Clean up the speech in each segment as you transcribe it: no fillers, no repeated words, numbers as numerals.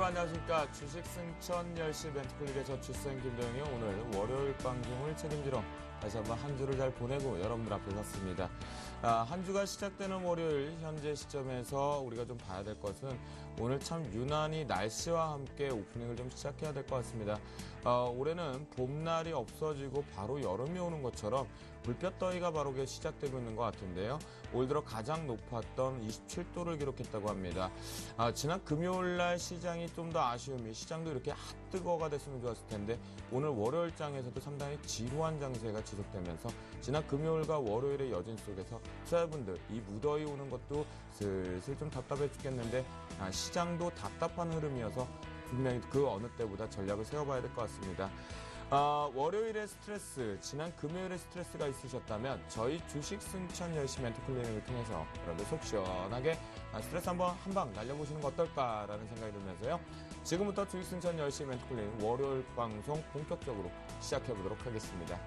안녕하십니까. 주식 승천 10시 멘트클릭에서 주생 김도영이 오늘 월요일 방송을 책임지러 다시 한번 한 주를 잘 보내고 여러분들 앞에 섰습니다. 한 주가 시작되는 월요일 현재 시점에서 우리가 좀 봐야 될 것은 오늘 참 유난히 날씨와 함께 오프닝을 좀 시작해야 될 것 같습니다. 올해는 봄날이 없어지고 바로 여름이 오는 것처럼 불볕더위가 바로 시작되고 있는 것 같은데요. 올 들어 가장 높았던 27도를 기록했다고 합니다. 지난 금요일날 시장이 좀 더 아쉬움이 시장도 이렇게 핫뜨거가 됐으면 좋았을 텐데 오늘 월요일장에서도 상당히 지루한 장세가 지속되면서 지난 금요일과 월요일의 여진 속에서 투자자분들 이 무더위 오는 것도 슬슬 좀 답답해 죽겠는데 시장도 답답한 흐름이어서 분명히 그 어느 때보다 전략을 세워봐야 될 것 같습니다. 월요일에 스트레스, 지난 금요일에 스트레스가 있으셨다면 저희 주식 승천 열심히 멘토 클리닉을 통해서 여러분들 속 시원하게 스트레스 한번 한 방 날려보시는 거 어떨까라는 생각이 들면서요. 지금부터 주식 승천 열심히 멘토 클리닉 월요일 방송 본격적으로 시작해보도록 하겠습니다.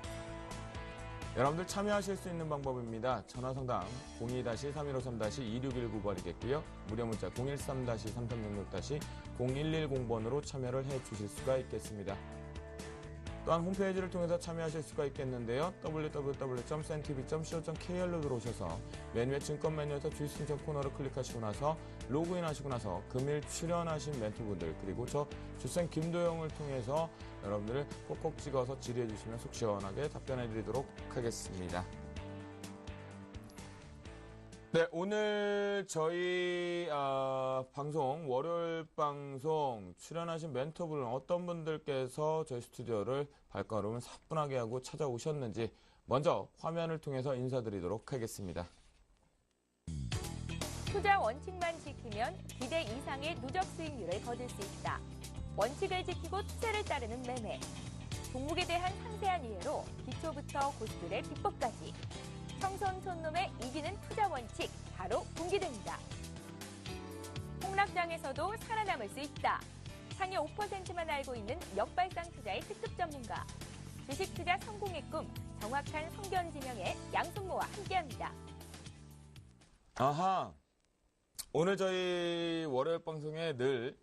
여러분들 참여하실 수 있는 방법입니다. 전화상담 02-3153-2619번이겠고요. 무료 문자 013-3366-0110번으로 참여를 해주실 수가 있겠습니다. 또한 홈페이지를 통해서 참여하실 수가 있겠는데요. www.cntv.co.kr로 들어오셔서 메뉴의 증권 메뉴에서 주식승천 코너를 클릭하시고 나서 로그인하시고 나서 금일 출연하신 멘토분들 그리고 저 주생 김도영을 통해서 여러분들을 꼭꼭 찍어서 질의해 주시면 속 시원하게 답변해 드리도록 하겠습니다. 네, 오늘 저희 방송 월요일 방송 출연하신 멘토분 어떤 분들께서 저희 스튜디오를 발걸음을 사뿐하게 하고 찾아오셨는지 먼저 화면을 통해서 인사드리도록 하겠습니다. 투자 원칙만 지키면 기대 이상의 누적 수익률을 거둘 수 있다. 원칙을 지키고 투자를 따르는 매매. 종목에 대한 상세한 이해로 기초부터 고수들의 비법까지. 청손촌놈의 이기는 투자 원칙 바로 공개됩니다. 폭락장에서도 살아남을 수 있다. 상위 5%만 알고 있는 역발상 투자의 특급 전문가. 주식 투자 성공의 꿈, 정확한 성견 지명의 양순모와 함께합니다. 오늘 저희 월요일 방송에 늘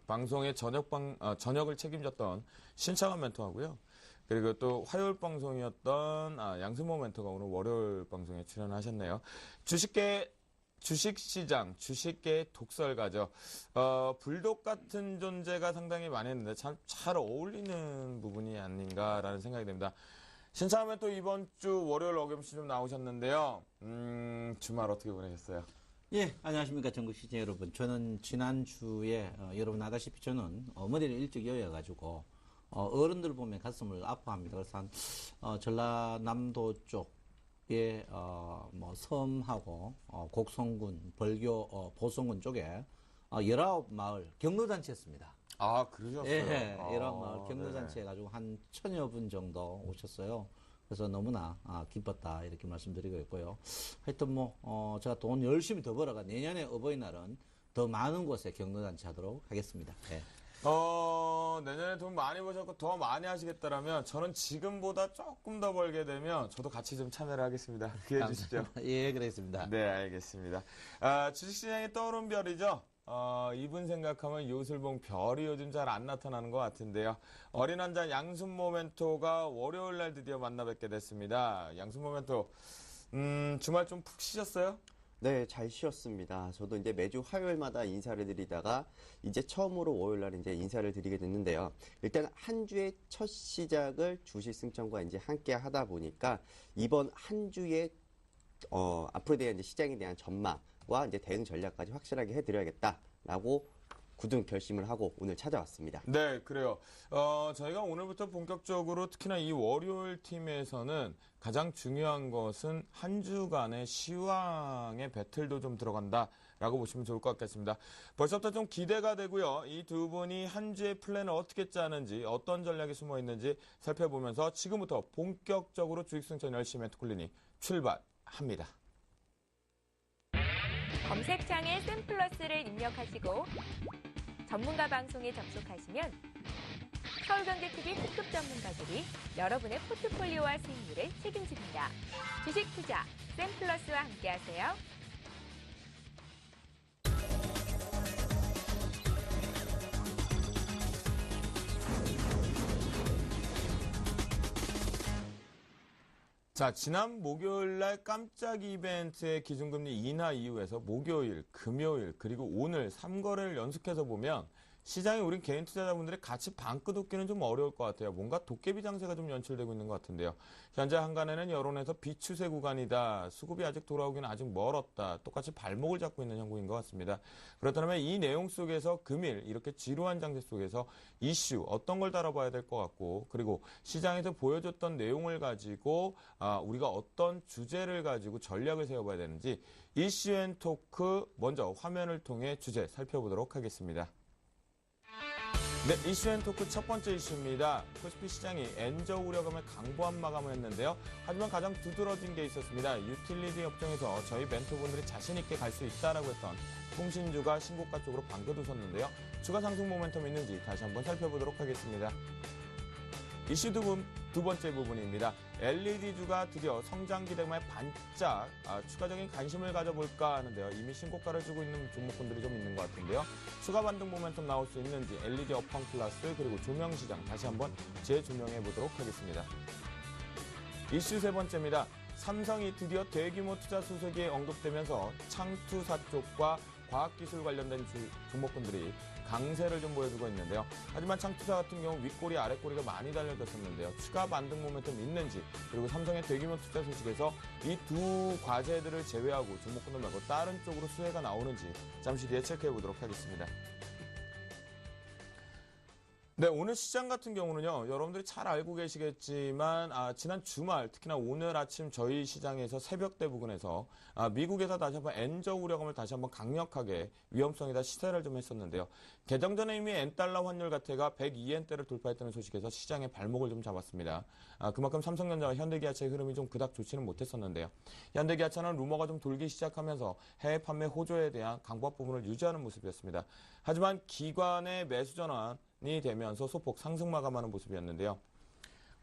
방송의 저녁을 책임졌던 신창원 멘토하고요. 그리고 또 화요일 방송이었던 양승모 멘토가 오늘 월요일 방송에 출연하셨네요. 주식시장, 주식계의 독설가죠. 불독 같은 존재가 상당히 많이 했는데 잘 어울리는 부분이 아닌가라는 생각이 듭니다. 신창원 멘토 이번 주 월요일 어김없이 좀 나오셨는데요. 주말 어떻게 보내셨어요? 예, 안녕하십니까 전국 시청 여러분. 저는 지난주에 여러분 아다시피 저는 어머니를 일찍 여여가지고 어른들 보면 가슴을 아파합니다. 그래서 전라남도 쪽에 뭐 섬하고 곡성군, 벌교, 보성군 쪽에 19마을 경로잔치였습니다. 그러셨어요? 예, 19마을 경로잔치 해가지고 한 1000여 분 정도 오셨어요. 그래서 너무나 기뻤다 이렇게 말씀드리고 있고요. 하여튼 제가 돈 열심히 더 벌어가 내년에 어버이날은 더 많은 곳에 경로잔치 하도록 하겠습니다. 예. 내년에 돈 많이 버셨고 더 많이 하시겠다라면 저는 지금보다 조금 더 벌게 되면 저도 같이 좀 참여를 하겠습니다. 기회해 주시죠. 예, 그렇습니다. 네, 알겠습니다. 주식시장에 떠오른 별이죠. 이분 생각하면 요술봉 별이 요즘 잘 안 나타나는 것 같은데요. 어린 환자 양순모 멘토가 월요일날 드디어 만나 뵙게 됐습니다. 양순모 멘토, 주말 좀 푹 쉬셨어요? 네, 잘 쉬었습니다. 저도 이제 매주 화요일마다 인사를 드리다가 이제 처음으로 월요일날 이제 인사를 드리게 됐는데요. 일단 한 주의 첫 시작을 주식 승천과 이제 함께 하다 보니까 이번 한 주의 앞으로 대한 이제 시장에 대한 전망과 이제 대응 전략까지 확실하게 해드려야겠다라고 굳은 결심을 하고 오늘 찾아왔습니다. 네, 그래요. 저희가 오늘부터 본격적으로 특히나 이 월요일 팀에서는 가장 중요한 것은 한 주간의 시황의 배틀도 좀 들어간다라고 보시면 좋을 것 같겠습니다. 벌써부터 좀 기대가 되고요. 이 두 분이 한 주의 플랜을 어떻게 짜는지 어떤 전략이 숨어 있는지 살펴보면서 지금부터 본격적으로 주식승천 열심히 멘토클리닉 출발합니다. 검색창에 샘플러스를 입력하시고 전문가 방송에 접속하시면 서울경제TV 특급 전문가들이 여러분의 포트폴리오와 수익률을 책임집니다. 주식 투자 샘플러스와 함께하세요. 자, 지난 목요일 날 깜짝 이벤트의 기준금리 인하 이후에서 목요일, 금요일, 그리고 오늘 3거래를 연속해서 보면 시장에 우리 개인 투자자분들이 같이 방긋 웃기는 좀 어려울 것 같아요. 뭔가 도깨비 장세가 좀 연출되고 있는 것 같은데요. 현재 한간에는 여론에서 비추세 구간이다. 수급이 아직 돌아오기는 아직 멀었다. 똑같이 발목을 잡고 있는 형국인 것 같습니다. 그렇다면 이 내용 속에서 금일 이렇게 지루한 장세 속에서 이슈 어떤 걸 다뤄봐야 될 것 같고 그리고 시장에서 보여줬던 내용을 가지고 우리가 어떤 주제를 가지고 전략을 세워봐야 되는지 이슈앤토크 먼저 화면을 통해 주제 살펴보도록 하겠습니다. 네, 이슈앤토크 첫 번째 이슈입니다. 코스피 시장이 엔저 우려감을 강보한 마감을 했는데요. 하지만 가장 두드러진 게 있었습니다. 유틸리티 업종에서 저희 멘토분들이 자신 있게 갈 수 있다라고 했던 통신주가 신고가 쪽으로 방긋 웃었는데요. 추가 상승 모멘텀이 있는지 다시 한번 살펴보도록 하겠습니다. 이슈 두 번째 부분입니다. LED주가 드디어 성장 기대감에 반짝 추가적인 관심을 가져볼까 하는데요. 이미 신고가를 주고 있는 종목군들이 좀 있는 것 같은데요. 추가 반등 모멘텀 나올 수 있는지 LED 업황 플러스 그리고 조명시장 다시 한번 재조명해 보도록 하겠습니다. 이슈 세 번째입니다. 삼성이 드디어 대규모 투자 수석이 언급되면서 창투사 쪽과 과학기술 관련된 종목군들이 강세를 좀 보여주고 있는데요. 하지만 창투사 같은 경우 윗꼬리 아랫꼬리가 많이 달려졌었는데요. 추가 반등 모멘텀 있는지 그리고 삼성의 대규모 투자 소식에서 이 두 과제들을 제외하고 종목군들 말고 다른 쪽으로 수혜가 나오는지 잠시 뒤에 체크해 보도록 하겠습니다. 네, 오늘 시장 같은 경우는요, 여러분들이 잘 알고 계시겠지만, 지난 주말, 특히나 오늘 아침 저희 시장에서 새벽대 부근에서, 미국에서 다시 한번 엔저 우려감을 다시 한번 강력하게 위험성에다 시세를 좀 했었는데요. 개정 전에 이미 엔달러 환율 가태가 102엔대를 돌파했다는 소식에서 시장의 발목을 좀 잡았습니다. 그만큼 삼성전자와 현대기아차의 흐름이 좀 그닥 좋지는 못했었는데요. 현대기아차는 루머가 좀 돌기 시작하면서 해외 판매 호조에 대한 강박 부분을 유지하는 모습이었습니다. 하지만 기관의 매수 전환, 이 되면서 소폭 상승 마감하는 모습이었는데요.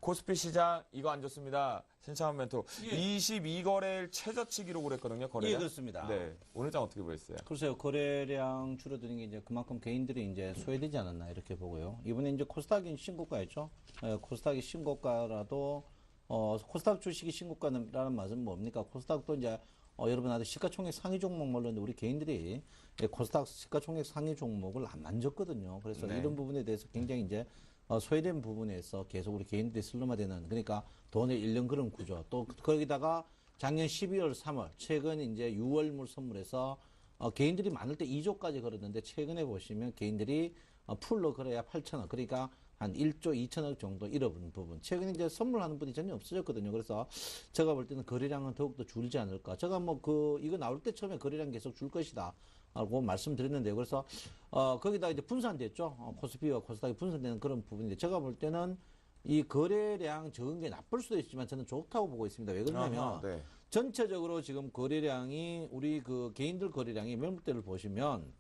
코스피 시장 이거 안 좋습니다. 신차원 멘토 22거래일 최저치 기록을 했거든요. 거래량. 예, 그렇습니다. 네, 오늘 장 어떻게 보였어요? 글쎄요, 거래량 줄어드는 게 이제 그만큼 개인들이 이제 소외되지 않았나 이렇게 보고요. 이번에 이제 코스닥이 신고가였죠. 코스닥이 신고가라도 코스닥 주식이 신고가라는 말은 뭡니까? 코스닥도 이제 여러분 아들 시가총액 상위 종목 몰랐는데 우리 개인들이 코스닥 시가총액 상위 종목을 안 만졌거든요. 그래서 네. 이런 부분에 대해서 굉장히 이제 소외된 부분에서 계속 우리 개인들이 슬럼화되는 그러니까 돈을 잃는 그런 구조. 또 거기다가 작년 12월, 3월 최근 이제 6월물 선물에서 개인들이 많을 때 2조까지 걸었는데 최근에 보시면 개인들이 풀로 걸어야 8천억. 그러니까 한 1조 2천억 정도 잃어버린 부분. 최근에 이제 선물하는 분이 전혀 없어졌거든요. 그래서 제가 볼 때는 거래량은 더욱더 줄지 않을까. 제가 이거 나올 때 처음에 거래량 계속 줄 것이다. 라고 말씀드렸는데요. 그래서, 거기다 이제 분산됐죠. 코스피와 코스닥이 분산되는 그런 부분인데 제가 볼 때는 이 거래량 적은 게 나쁠 수도 있지만 저는 좋다고 보고 있습니다. 왜 그러냐면 네. 전체적으로 지금 거래량이 우리 그 개인들 거래량이 매물대를 보시면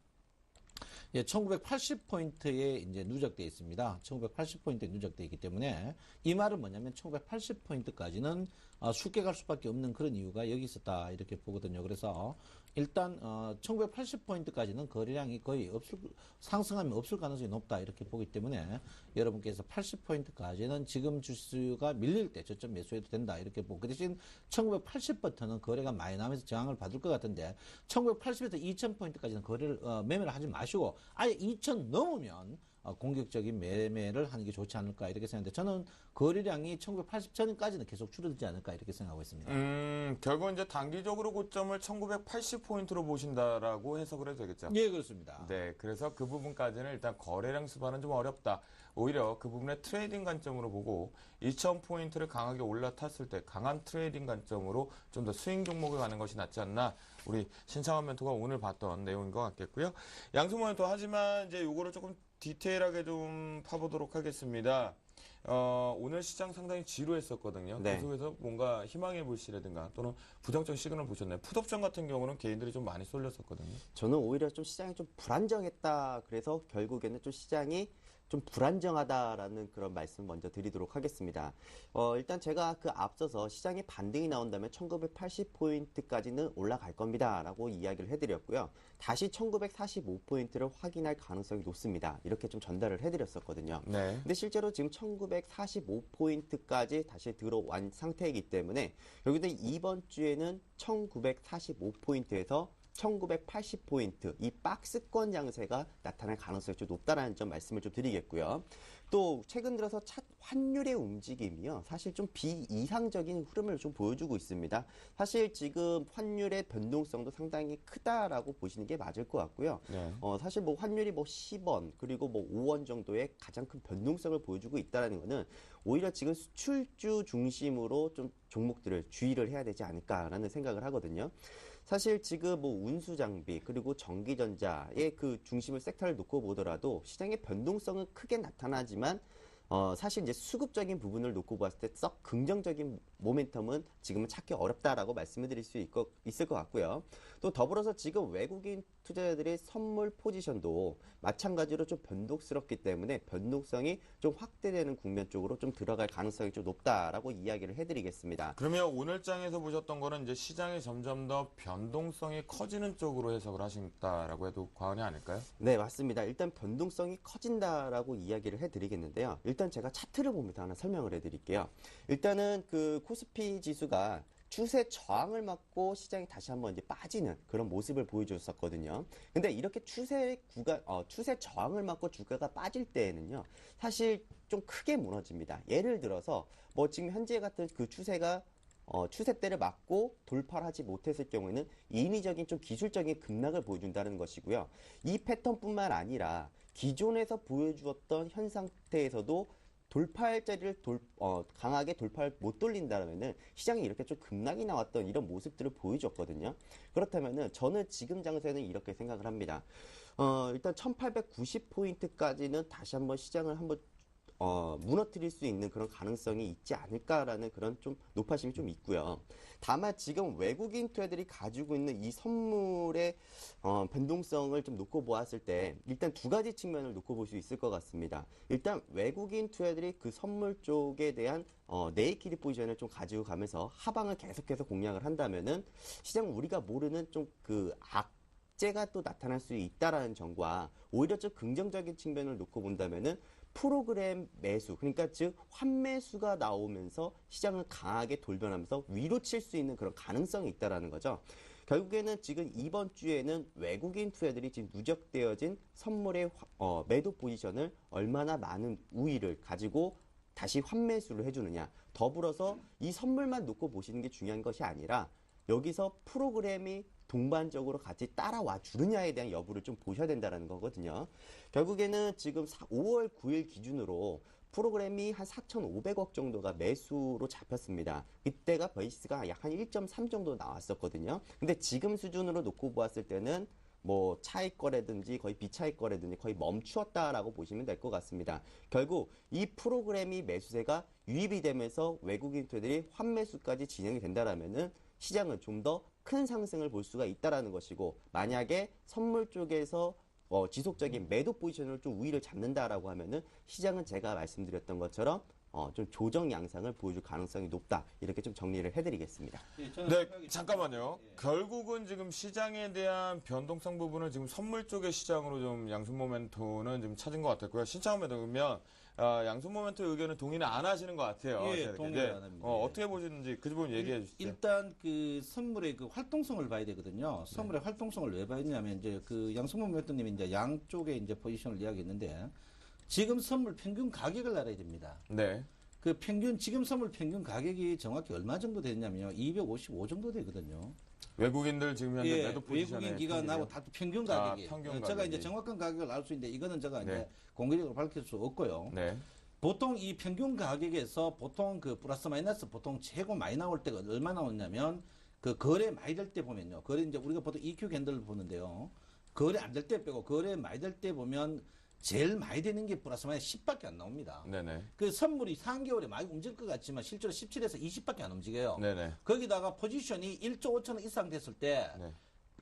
1980포인트에 이제 누적되어 있습니다. 1980포인트에 누적되어 있기 때문에 이 말은 뭐냐면 1980포인트까지는 쉽게 갈 수밖에 없는 그런 이유가 여기 있었다 이렇게 보거든요. 그래서 일단 1980포인트까지는 거래량이 거의 상승하면 없을 가능성이 높다 이렇게 보기 때문에 여러분께서 80포인트까지는 지금 주수가 밀릴 때 저점 매수해도 된다 이렇게 보고 그 대신 1980부터는 거래가 많이 나면서 저항을 받을 것 같은데 1980에서 2000포인트까지는 거래를 매매를 하지 마시고 아예 2000 넘으면 공격적인 매매를 하는 게 좋지 않을까 이렇게 생각하는데 저는 거래량이 1980 전까지는 계속 줄어들지 않을까 이렇게 생각하고 있습니다. 결국 이제 단기적으로 고점을 1980포인트로 보신다라고 해석을 해도 되겠죠? 예, 그렇습니다. 네, 그래서 그 부분까지는 일단 거래량 수반은 좀 어렵다. 오히려 그 부분의 트레이딩 관점으로 보고 2000포인트를 강하게 올라탔을 때 강한 트레이딩 관점으로 좀 더 스윙 종목을 가는 것이 낫지 않나. 우리 신창원 멘토가 오늘 봤던 내용인 것 같겠고요. 양승모 멘토 하지만 이제 요거를 조금 디테일하게 좀 파보도록 하겠습니다. 오늘 시장 상당히 지루했었거든요. 네. 계속해서 뭔가 희망의 불씨라든가 또는 부정적 시그널 보셨나요? 풋옵션 같은 경우는 개인들이 좀 많이 쏠렸었거든요. 저는 오히려 좀 시장이 좀 불안정했다. 그래서 결국에는 좀 시장이 좀 불안정하다라는 그런 말씀 먼저 드리도록 하겠습니다. 일단 제가 그 앞서서 시장에 반등이 나온다면 1980포인트까지는 올라갈 겁니다. 라고 이야기를 해드렸고요. 다시 1945포인트를 확인할 가능성이 높습니다. 이렇게 좀 전달을 해드렸었거든요. 네. 근데 실제로 지금 1945포인트까지 다시 들어온 상태이기 때문에 여기는 이번 주에는 1945포인트에서 1980포인트 이 박스권 양세가 나타날 가능성이 좀 높다라는 점 말씀을 좀 드리겠고요. 또 최근 들어서 환율의 움직임이요. 사실 좀 비이상적인 흐름을 좀 보여주고 있습니다. 사실 지금 환율의 변동성도 상당히 크다라고 보시는 게 맞을 것 같고요. 네. 사실 뭐 환율이 뭐 10원 그리고 뭐 5원 정도의 가장 큰 변동성을 보여주고 있다는 것은 오히려 지금 수출주 중심으로 좀 종목들을 주의를 해야 되지 않을까라는 생각을 하거든요. 사실 지금 뭐 운수 장비 그리고 전기전자의 그 중심을 섹터를 놓고 보더라도 시장의 변동성은 크게 나타나지만 사실 이제 수급적인 부분을 놓고 봤을 때 썩 긍정적인 모멘텀은 지금은 찾기 어렵다라고 말씀을 드릴 수 있을 것 같고요. 또 더불어서 지금 외국인 투자자들의 선물 포지션도 마찬가지로 좀 변동스럽기 때문에 변동성이 좀 확대되는 국면 쪽으로 좀 들어갈 가능성이 좀 높다라고 이야기를 해드리겠습니다. 그러면 오늘 장에서 보셨던 거는 이제 시장이 점점 더 변동성이 커지는 쪽으로 해석을 하신다라고 해도 과언이 아닐까요? 네, 맞습니다. 일단 변동성이 커진다라고 이야기를 해드리겠는데요. 일단 제가 차트를 보면서 하나 설명을 해드릴게요. 일단은 그 코스피 지수가 추세 저항을 맞고 시장이 다시 한번 이제 빠지는 그런 모습을 보여줬었거든요. 근데 이렇게 추세 저항을 맞고 주가가 빠질 때에는요, 사실 좀 크게 무너집니다. 예를 들어서 뭐 지금 현재 같은 그 추세가 추세대를 맞고 돌파를 하지 못했을 경우에는 인위적인 좀 기술적인 급락을 보여준다는 것이고요. 이 패턴뿐만 아니라 기존에서 보여주었던 현 상태에서도 돌파할 자리를 강하게 돌파를 못 돌린다면은 시장이 이렇게 좀 급락이 나왔던 이런 모습들을 보여줬거든요. 그렇다면은 저는 지금 장세는 이렇게 생각을 합니다. 일단 1890포인트까지는 다시 한번 시장을 한번 무너뜨릴 수 있는 그런 가능성이 있지 않을까라는 그런 좀 높아심이 좀 있고요. 다만 지금 외국인 투자들이 가지고 있는 이 선물의 변동성을 좀 놓고 보았을 때 일단 두 가지 측면을 놓고 볼 수 있을 것 같습니다. 일단 외국인 투자들이 그 선물 쪽에 대한 네이키드 포지션을 좀 가지고 가면서 하방을 계속해서 공략을 한다면은 시장 우리가 모르는 좀 그 악재가 또 나타날 수 있다라는 점과 오히려 좀 긍정적인 측면을 놓고 본다면은 프로그램 매수, 그러니까 즉 환매수가 나오면서 시장을 강하게 돌변하면서 위로 칠 수 있는 그런 가능성이 있다라는 거죠. 결국에는 지금 이번 주에는 외국인 투자들이 지금 누적되어진 선물의 매도 포지션을 얼마나 많은 우위를 가지고 다시 환매수를 해주느냐. 더불어서 이 선물만 놓고 보시는 게 중요한 것이 아니라 여기서 프로그램이 동반적으로 같이 따라와 주느냐에 대한 여부를 좀 보셔야 된다는 거거든요. 결국에는 지금 5월 9일 기준으로 프로그램이 한 4,500억 정도가 매수로 잡혔습니다. 이때가 베이스가 약 한 1.3 정도 나왔었거든요. 근데 지금 수준으로 놓고 보았을 때는 뭐 차익 거래든지 거의 비차익 거래든지 거의 멈추었다라고 보시면 될 것 같습니다. 결국 이 프로그램이 매수세가 유입이 되면서 외국인 투자들이 환매수까지 진행이 된다라면은 시장은 좀 더 큰 상승을 볼 수가 있다라는 것이고, 만약에 선물 쪽에서 지속적인 매도 포지션을 좀 우위를 잡는다라고 하면은 시장은 제가 말씀드렸던 것처럼 좀 조정 양상을 보여줄 가능성이 높다. 이렇게 좀 정리를 해드리겠습니다. 네, 잠깐만요. 결국은 지금 시장에 대한 변동성 부분을 지금 선물 쪽의 시장으로 좀 양순 모멘토는 좀 찾은 것 같았고요. 신창원 매도면 양순 모멘토 의견은 동의는 안 하시는 것 같아요. 예, 동의를 안 합니다. 어떻게 보시는지 그 부분 얘기해 주시죠. 일단 그 선물의 그 활동성을 봐야 되거든요. 선물의 활동성을 왜 봐야냐면 이제 그 양승범 매도님이 이제 양쪽에 이제 포지션을 이야기했는데 지금 선물 평균 가격을 알아야 됩니다. 네. 그 평균 지금 선물 평균 가격이 정확히 얼마 정도 되냐면요. 255 정도 되거든요. 외국인들 지금 현재 매도 포지션에 외국인 기관하고 다 평균 가격이. 평균 제가 가격이. 이제 정확한 가격을 알 수 있는데 이거는 제가 네. 이제 공개적으로 밝힐 수 없고요. 네. 보통 이 평균 가격에서 보통 그 플러스 마이너스 보통 최고 많이 나올 때가 얼마 나오냐면 그 거래 많이 될 때 보면요. 거래 이제 우리가 보통 EQ 캔들을 보는데요. 거래 안 될 때 빼고 거래 많이 될 때 보면 제일 많이 되는 게 플러스 마이너스 10밖에 안 나옵니다. 네네. 그 선물이 3개월에 많이 움직일 것 같지만 실제로 17에서 20밖에 안 움직여요. 네네. 거기다가 포지션이 1조 5천원 이상 됐을 때 네.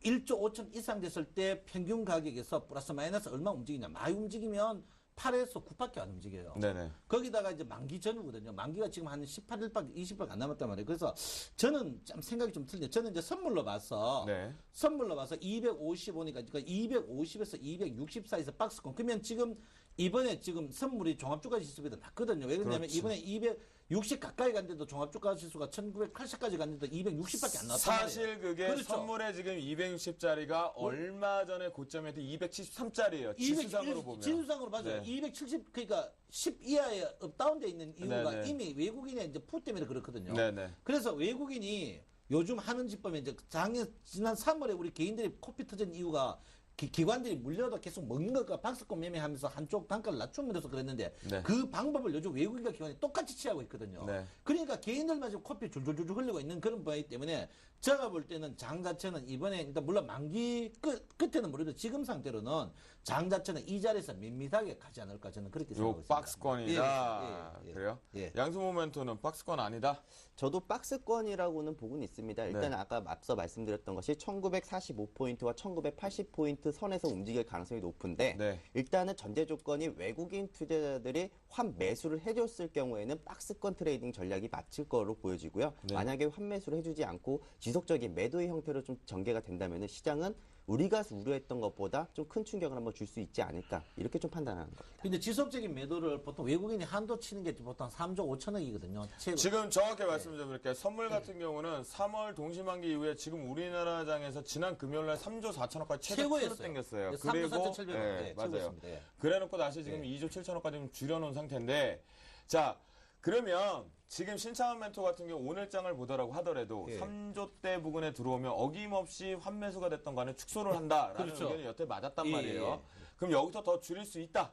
1조 5천 이상 됐을 때 평균 가격에서 플러스 마이너스 얼마 움직이냐. 많이 움직이면 8에서 9밖에 안 움직여요. 네네. 거기다가 이제 만기 전후거든요. 만기가 지금 한 18일밖에 20일밖에 안 남았단 말이에요. 그래서 저는 좀 생각이 좀 틀려요. 저는 이제 선물로 봐서 네. 255니까 그러니까 250에서 260 사이에서 박스권. 그러면 지금 이번에 지금 선물이 종합주가지수보다 낮거든요. 왜 그러냐면 그렇죠. 이번에 260 가까이 갔는데도 종합주가지수가 1980까지 갔는데도 260밖에 안 나왔단 말이에요. 사실 그게 그렇죠. 선물에 지금 260짜리가 얼마 전에 고점에도 273짜리예요. 지수상으로 보면. 지수상으로 맞아요. 네. 270 그러니까 10 이하에 업다운돼 있는 이유가 네네. 이미 외국인의 이제 푸 때문에 그렇거든요. 네네. 그래서 외국인이 요즘 하는 짓 보면 이제 지난 3월에 우리 개인들이 코피 터진 이유가 기관들이 물려도 계속 먹는 것과 박스권 매매하면서 한쪽 단가를 낮추면서 그랬는데 네. 그 방법을 요즘 외국인과 기관이 똑같이 취하고 있거든요. 네. 그러니까 개인들만 지금 코피 줄줄줄 흘리고 있는 그런 바이기 때문에 제가 볼 때는 장 자체는 이번에 일단 물론 만기 끝에는 모르도 지금 상태로는 장 자체는 이 자리에서 밋밋하게 가지 않을까 저는 그렇게 요 생각하고 있습니다. 박스권이다. 예, 예, 예. 그래요? 예. 양수 모멘토는 박스권 아니다. 저도 박스권이라고는 보고는 있습니다. 일단 네. 아까 앞서 말씀드렸던 것이 1945포인트와 1980포인트 선에서 움직일 가능성이 높은데 네. 일단은 전제 조건이 외국인 투자자들이 환 매수를 해줬을 경우에는 박스권 트레이딩 전략이 맞을 거로 보여지고요. 네. 만약에 환 매수를 해주지 않고 지속적인 매도의 형태로 좀 전개가 된다면 시장은 우리가 우려했던 것보다 좀 큰 충격을 한번 줄 수 있지 않을까 이렇게 좀 판단하는 겁니다. 근데 지속적인 매도를 보통 외국인이 한도 치는 게 보통 3조 5천억이거든요. 지금 정확히 말씀 좀 드릴게요. 선물 같은 경우는 3월 동시만기 이후에 지금 우리나라 장에서 지난 금요일 날 3조 4천억까지 최고로 땡겼어요. 3조 4,700억. 네, 맞아요. 최고였습니다. 예. 그래놓고 다시 지금 2조 7천억까지 좀 줄여놓은 상태인데, 자, 그러면 지금 신차원 멘토 같은 경우 오늘 장을 보더라고 하더라도 예. 3조대 부근에 들어오면 어김없이 환매수가 됐던 간에 축소를 한다라는 그렇죠. 의견이 여태 맞았단 예, 말이에요. 예. 그럼 여기서 더 줄일 수 있다.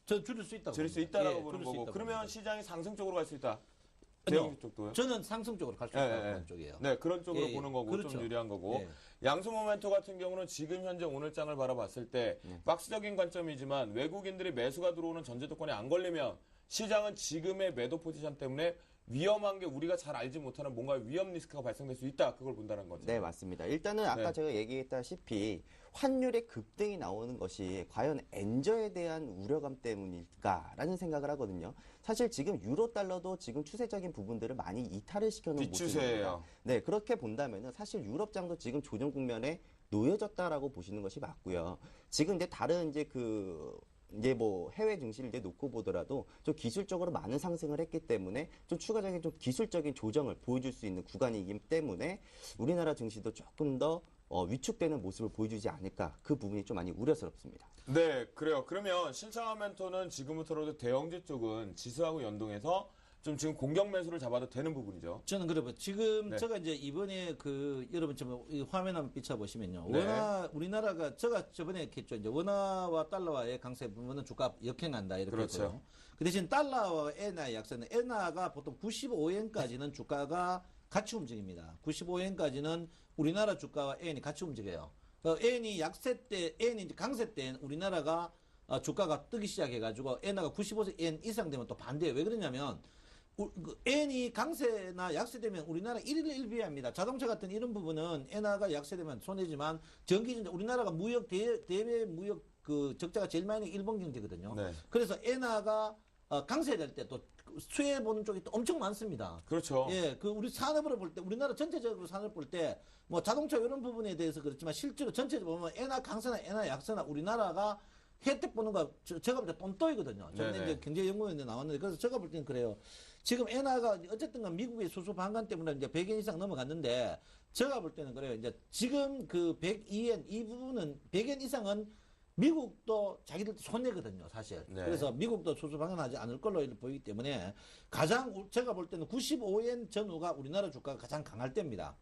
저 줄일 수 있다고 줄일 수 봅니다. 있다라고 예, 보는 줄일 수 거고. 있다고 그러면 봅니다. 시장이 상승 쪽으로 갈 수 있다. 아니요. 대형 쪽도요? 저는 상승 쪽으로 갈 수 예, 있다고 예. 보는 쪽이에요. 네, 그런 쪽으로 예, 예. 보는 거고 그렇죠. 좀 유리한 거고. 예. 양수 모멘토 같은 경우는 지금 현재 오늘 장을 바라봤을 때 박스적인 관점이지만 외국인들이 매수가 들어오는 전제 조건에 안 걸리면 시장은 지금의 매도 포지션 때문에 위험한 게 우리가 잘 알지 못하는 뭔가 위험 리스크가 발생될 수 있다. 그걸 본다는 거죠. 네, 맞습니다. 일단은 아까 네. 제가 얘기했다시피 환율의 급등이 나오는 것이 과연 엔저에 대한 우려감 때문일까라는 생각을 하거든요. 사실 지금 유로 달러도 지금 추세적인 부분들을 많이 이탈을 시켜놓은 뒷추세예요. 모습입니다. 네, 그렇게 본다면은 사실 유럽장도 지금 조정 국면에 놓여졌다라고 보시는 것이 맞고요. 지금 이제 다른 이제 뭐 해외 증시를 이제 놓고 보더라도 좀 기술적으로 많은 상승을 했기 때문에 좀 추가적인 좀 기술적인 조정을 보여줄 수 있는 구간이기 때문에 우리나라 증시도 조금 더 위축되는 모습을 보여주지 않을까 그 부분이 좀 많이 우려스럽습니다. 네, 그래요. 그러면 신창원 멘토는 지금부터라도 대형주 쪽은 지수하고 연동해서 좀 지금 공격 매수를 잡아도 되는 부분이죠. 저는 그래요. 지금 네. 제가 이제 이번에 여러분 이 화면 한번 비춰보시면요. 네. 우리나라가 제가 저번에 했죠. 이제 원화와 달러와의 강세 부분은 주가 역행한다 이렇게 그렇죠. 했고요. 그 대신 달러와 엔화의 약세는 엔화가 보통 95엔까지는 주가가 같이 움직입니다. 95엔까지는 우리나라 주가와 엔이 같이 움직여요. 엔이 약세 때, 엔이 이제 강세 때 우리나라가 주가가 뜨기 시작해가지고 엔화가 95엔 이상 되면 또 반대예요. 왜 그러냐면 엔이 강세나 약세되면 우리나라 1일 1비합니다. 자동차 같은 이런 부분은 엔화가 약세되면 손해지만 전기전자 우리나라가 대외 무역 적자가 제일 많이 일본 경제거든요. 네. 그래서 엔화가 강세될 때 또 수혜 보는 쪽이 또 엄청 많습니다. 그렇죠. 예, 우리 산업으로 볼 때, 우리나라 전체적으로 산업 볼 때, 뭐 자동차 이런 부분에 대해서 그렇지만 실제로 전체적으로 보면 엔화 강세나 엔화 약세나 우리나라가 혜택 보는 거 제가 볼 때 똔또이거든요. 저는 네네. 이제 경제연구원에 나왔는데 그래서 제가 볼 때는 그래요. 지금 엔화가 어쨌든 간 미국의 수수 반감 때문에 이제 100엔 이상 넘어갔는데 제가 볼 때는 그래요. 이제 지금 102엔 이 부분은 100엔 이상은 미국도 자기들도 손해거든요, 사실. 네. 그래서 미국도 수수 방한하지 않을 걸로 보이기 때문에 제가 볼 때는 95엔 전후가 우리나라 주가가 가장 강할 때입니다.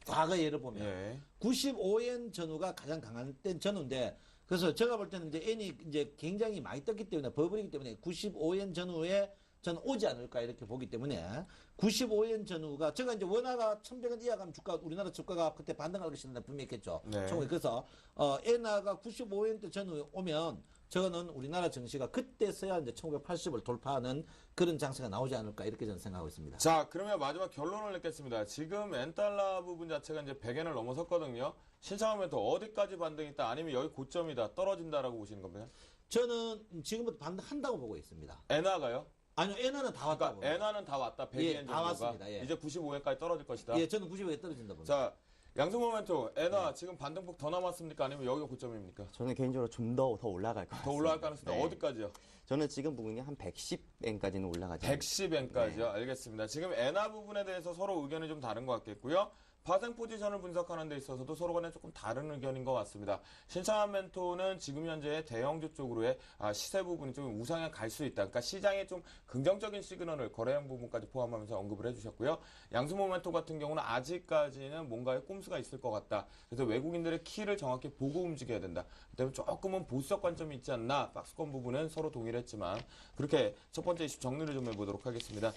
과거 예를 보면 예. 95엔 전후가 가장 강한 때 전후인데 그래서 제가 볼 때는 이제 엔이 이제 굉장히 많이 떴기 때문에 버블이기 때문에 95엔 전후에 저는 오지 않을까 이렇게 보기 때문에 95엔 전후가 제가 이제 원화가 1,100원 이하 가면 우리나라 주가가 그때 반등할 것이다 분명히 했겠죠. 네. 그래서 엔화가 95엔 전후에 오면 저는 우리나라 증시가 그때서야 이제 1980을 돌파하는 그런 장세가 나오지 않을까 이렇게 저는 생각하고 있습니다. 자, 그러면 마지막 결론을 냈겠습니다. 지금 엔달러 부분 자체가 이제 100엔을 넘어섰거든요. 신창원 멘토 어디까지 반등이 있다 아니면 여기 고점이다 떨어진다라고 보시는 겁니까? 저는 지금부터 반등한다고 보고 있습니다. 엔화가요? 아니요, 엔화는 다 왔다고. 그러니까 엔화는 다 왔다. 100엔 예, 정도가. 다 왔습니다. 예. 이제 95엔까지 떨어질 것이다. 예, 저는 90에 떨어진다 봅니다. 자, 양승 모멘토 엔화 지금 반등폭 더 남았습니까? 아니면 여기가 고점입니까? 저는 개인적으로 좀 더 올라갈 것 더 같습니다. 올라갈 가능성이 네. 어디까지요? 저는 지금 부분이 한 110엔까지는 올라가지 110엔까지요. 알겠습니다. 지금 엔화 부분에 대해서 서로 의견이 좀 다른 것 같겠고요. 파생 포지션을 분석하는 데 있어서도 서로 간에 조금 다른 의견인 것 같습니다. 신창한 멘토는 지금 현재 대형주 쪽으로의 시세 부분이 좀 우상향 갈 수 있다. 그러니까 시장에 좀 긍정적인 시그널을 거래량 부분까지 포함하면서 언급을 해주셨고요. 양수모 멘토 같은 경우는 아직까지는 뭔가의 꼼수가 있을 것 같다. 그래서 외국인들의 키를 정확히 보고 움직여야 된다. 그다음에 조금은 보수적 관점이 있지 않나. 박스권 부분은 서로 동의를 했지만 그렇게 첫 번째 이슈 정리를 좀 해보도록 하겠습니다.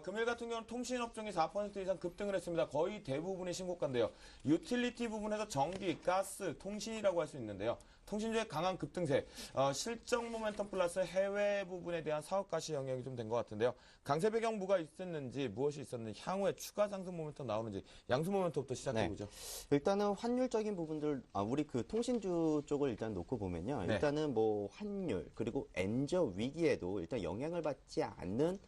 금일 같은 경우는 통신업종이 4% 이상 급등을 했습니다. 거의 대부분이 신고가인데요. 유틸리티 부분에서 전기, 가스, 통신이라고 할 수 있는데요. 통신주의 강한 급등세, 실적 모멘텀 플러스 해외 부분에 대한 사업 가시 영향이 좀 된 것 같은데요. 강세 배경 무엇이 있었는지 향후에 추가 상승 모멘텀 나오는지 양수 모멘텀부터 시작해보죠. 일단은 환율적인 부분들, 우리 그 통신주 쪽을 일단 놓고 보면요. 네. 일단은 뭐 환율, 그리고 엔저 위기에도 일단 영향을 받지 않는,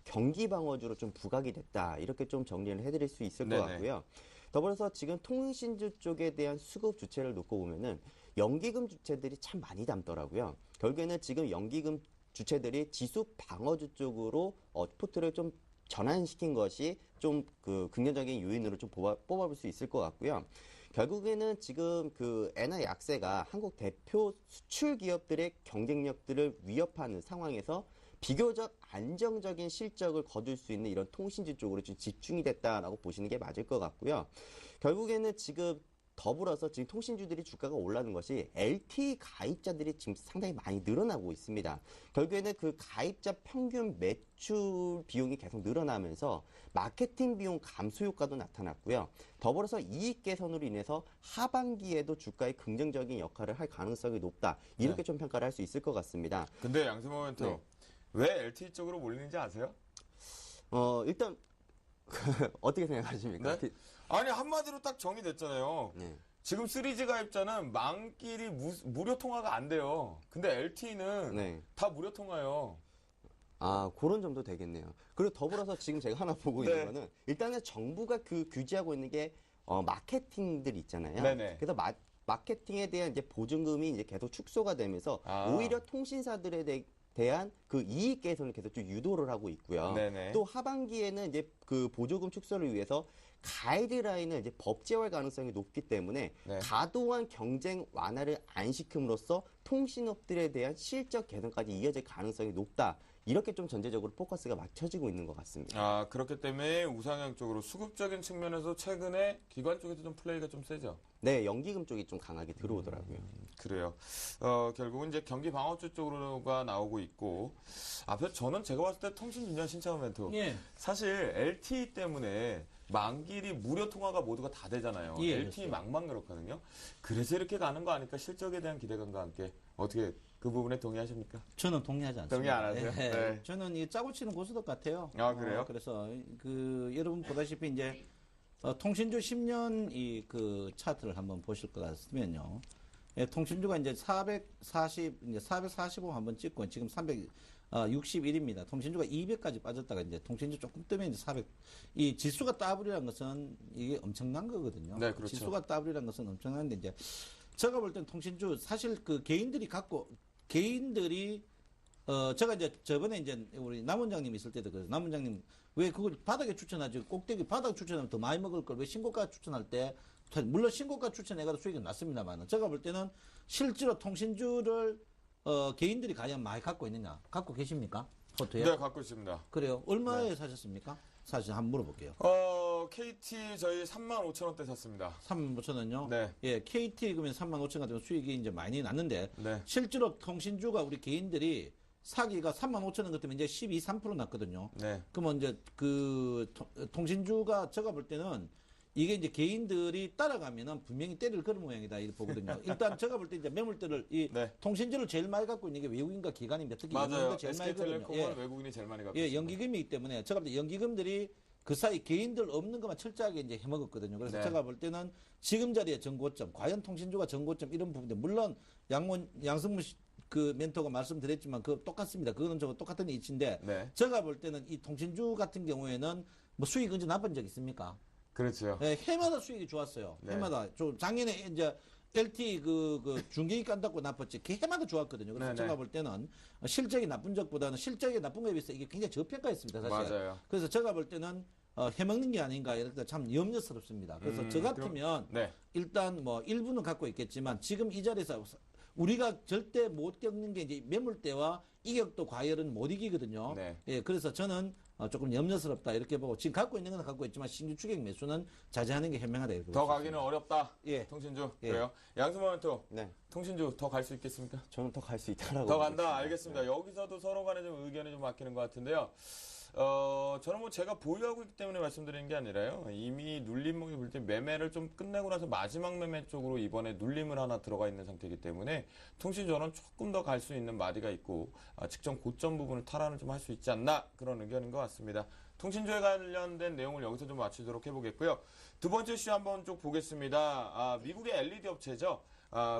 경기 방어주로 좀 부각이 됐다. 이렇게 좀 정리를 해드릴 수 있을 것 네네. 같고요. 더불어서 지금 통신주 쪽에 대한 수급 주체를 놓고 보면은 연기금 주체들이 참 많이 담더라고요. 결국에는 지금 연기금 주체들이 지수 방어주 쪽으로 포트를 좀 전환시킨 것이 좀 그 긍정적인 요인으로 좀 뽑아볼 수 있을 것 같고요. 결국에는 지금 그 엔화 약세가 한국 대표 수출 기업들의 경쟁력들을 위협하는 상황에서 비교적 안정적인 실적을 거둘 수 있는 이런 통신주 쪽으로 좀 집중이 됐다라고 보시는 게 맞을 것 같고요. 결국에는 지금 더불어서 지금 통신주들이 주가가 올라가는 것이 LTE 가입자들이 지금 상당히 많이 늘어나고 있습니다. 결국에는 그 가입자 평균 매출 비용이 계속 늘어나면서 마케팅 비용 감소 효과도 나타났고요. 더불어서 이익 개선으로 인해서 하반기에도 주가에 긍정적인 역할을 할 가능성이 높다. 이렇게 네. 좀 평가를 할 수 있을 것 같습니다. 근데 양수 모멘토 네. 왜 LTE 쪽으로 몰리는지 아세요? 일단 어떻게 생각하십니까? 네? 아니 한마디로 딱 정의됐잖아요. 네. 지금 3G 가입자는 만길이 무료 통화가 안 돼요. 근데 LTE는 네. 다 무료 통화예요. 그런 점도 되겠네요. 그리고 더불어서 지금 제가 하나 보고 네. 있는 거는 일단은 정부가 그 규제하고 있는 게 마케팅들 있잖아요. 네네. 그래서 마케팅에 대한 이제 보증금이 이제 계속 축소가 되면서 오히려 통신사들에 대한 그 이익 개선을 계속 좀 유도를 하고 있고요. 네네. 또 하반기에는 이제 그 보조금 축소를 위해서 가이드라인을 이제 법제화할 가능성이 높기 때문에 네. 과도한 경쟁 완화를 안 시킴으로써 통신업들에 대한 실적 개선까지 이어질 가능성이 높다. 이렇게 좀 전체적으로 포커스가 맞춰지고 있는 것 같습니다. 그렇기 때문에 우상향 쪽으로 수급적인 측면에서 최근에 기관 쪽에서 좀 플레이가 좀 세죠. 네, 연기금 쪽이 좀 강하게 들어오더라고요. 그래요. 결국은 이제 경기 방어주 쪽으로가 나오고 있고, 앞에 저는 제가 봤을 때 통신 중요한 신차원 멘토. 예. 사실 LTE 때문에 만길이 무료 통화가 모두가 다 되잖아요. 예, LTE 그렇죠. 망만 그렇거든요. 그래서 이렇게 가는 거 아닐까? 실적에 대한 기대감과 함께. 어떻게 그 부분에 동의하십니까? 저는 동의하지 않습니다. 동의 안 하세요? 예, 네. 저는 이 짜고 치는 고스톱 같아요. 그래요? 그래서 그 여러분 보다시피 이제 통신주 10년 이 그 차트를 한번 보실 것 같으면요. 예, 통신주가 이제 445 한번 찍고 지금 361입니다. 통신주가 200까지 빠졌다가 이제 통신주 조금 뜨면 이제 400. 이 지수가 더블이라는 것은 이게 엄청난 거거든요. 네, 그렇죠. 지수가 더블이라는 것은 엄청난데 이제 제가 볼 땐 통신주 사실 그 개인들이 제가 이제 저번에 이제 우리 남 원장님 있을 때도 그래서 남 원장님 왜 그걸 바닥에 추천하지 꼭대기 바닥 추천하면 더 많이 먹을 걸 왜 신고가 추천할 때 물론 신고가 추천해가지고 수익이 났습니다만 제가 볼 때는 실제로 통신주를 개인들이 과연 많이 갖고 있느냐 갖고 계십니까? 포트에? 네, 갖고 있습니다. 그래요. 얼마에 사셨습니까? 사실 한번 물어볼게요. KT 저희 35,000원대 샀습니다. 35,000원요? 네. 예, KT 그러면 35,000원 같은 수익이 이제 많이 났는데 네. 실제로 통신주가 우리 개인들이 사기가 35,000원 같으면 이제 12, 3% 났거든요. 네. 그러면 이제 그 통신주가 제가 볼 때는 이게 이제 개인들이 따라가면은 분명히 때를 걸은 모양이다 이렇게 보거든요. 일단 제가 볼 때 이제 매물대를 네. 통신주를 제일 많이 갖고 있는 게 외국인과 기관입니다. 특히 맞아요. 연기금이 제일 많이 SK텔레콤은 거든요. 외국인이 제일 많이 갖고 예, 있습니다. 연기금이기 때문에 제가 볼 때 연기금들이 그 사이 개인들 없는 것만 철저하게 이제 해먹었거든요. 그래서 네. 제가 볼 때는 지금 자리의 정고점, 과연 통신주가 정고점 이런 부분인데 물론 양승무 그 멘토가 말씀드렸지만 그 똑같습니다. 그거는 저 똑같은 이치인데 네. 제가 볼 때는 이 통신주 같은 경우에는 뭐 수익 언제 나쁜 적 있습니까? 그렇죠. 네, 해마다 수익이 좋았어요. 네. 해마다. 저 작년에 이제 LT 그 중계기 깐다고 나빴지. 그 해마다 좋았거든요. 그래서 네네. 제가 볼 때는 실적이 나쁜 적보다는 실적이 나쁜 거에 비해서 이게 굉장히 저평가했습니다. 사실. 맞아요. 그래서 제가 볼 때는 해먹는 게 아닌가 이렇게 참 염려스럽습니다. 그래서 저 같으면 네. 일단 뭐 일부는 갖고 있겠지만 지금 이 자리에서 우리가 절대 못 겪는 게 이제 매물대와 이격도 과열은 못 이기거든요. 네. 예, 그래서 저는 조금 염려스럽다 이렇게 보고 지금 갖고 있는 건 갖고 있지만 신규 추격 매수는 자제하는 게 현명하다 이렇게 더 볼 수 가기는 어렵다. 예. 통신주. 예. 그래요. 양수모멘토. 네. 통신주 더 갈 수 있겠습니까? 저는 더 갈 수 있다라고. 더 보고 간다. 있습니다. 알겠습니다. 여기서도 서로 간에 좀 의견이 좀 바뀌는 것 같은데요. 저는 뭐 제가 보유하고 있기 때문에 말씀드리는 게 아니라요. 이미 눌림목이 불 때 매매를 좀 끝내고 나서 마지막 매매 쪽으로 이번에 눌림을 하나 들어가 있는 상태이기 때문에 통신주는 조금 더 갈 수 있는 마디가 있고 직전 고점 부분을 탈환을 좀 할 수 있지 않나 그런 의견인 것 같습니다. 통신주에 관련된 내용을 여기서 좀 마치도록 해보겠고요. 두 번째 이슈 한번 쭉 보겠습니다. 미국의 LED 업체죠.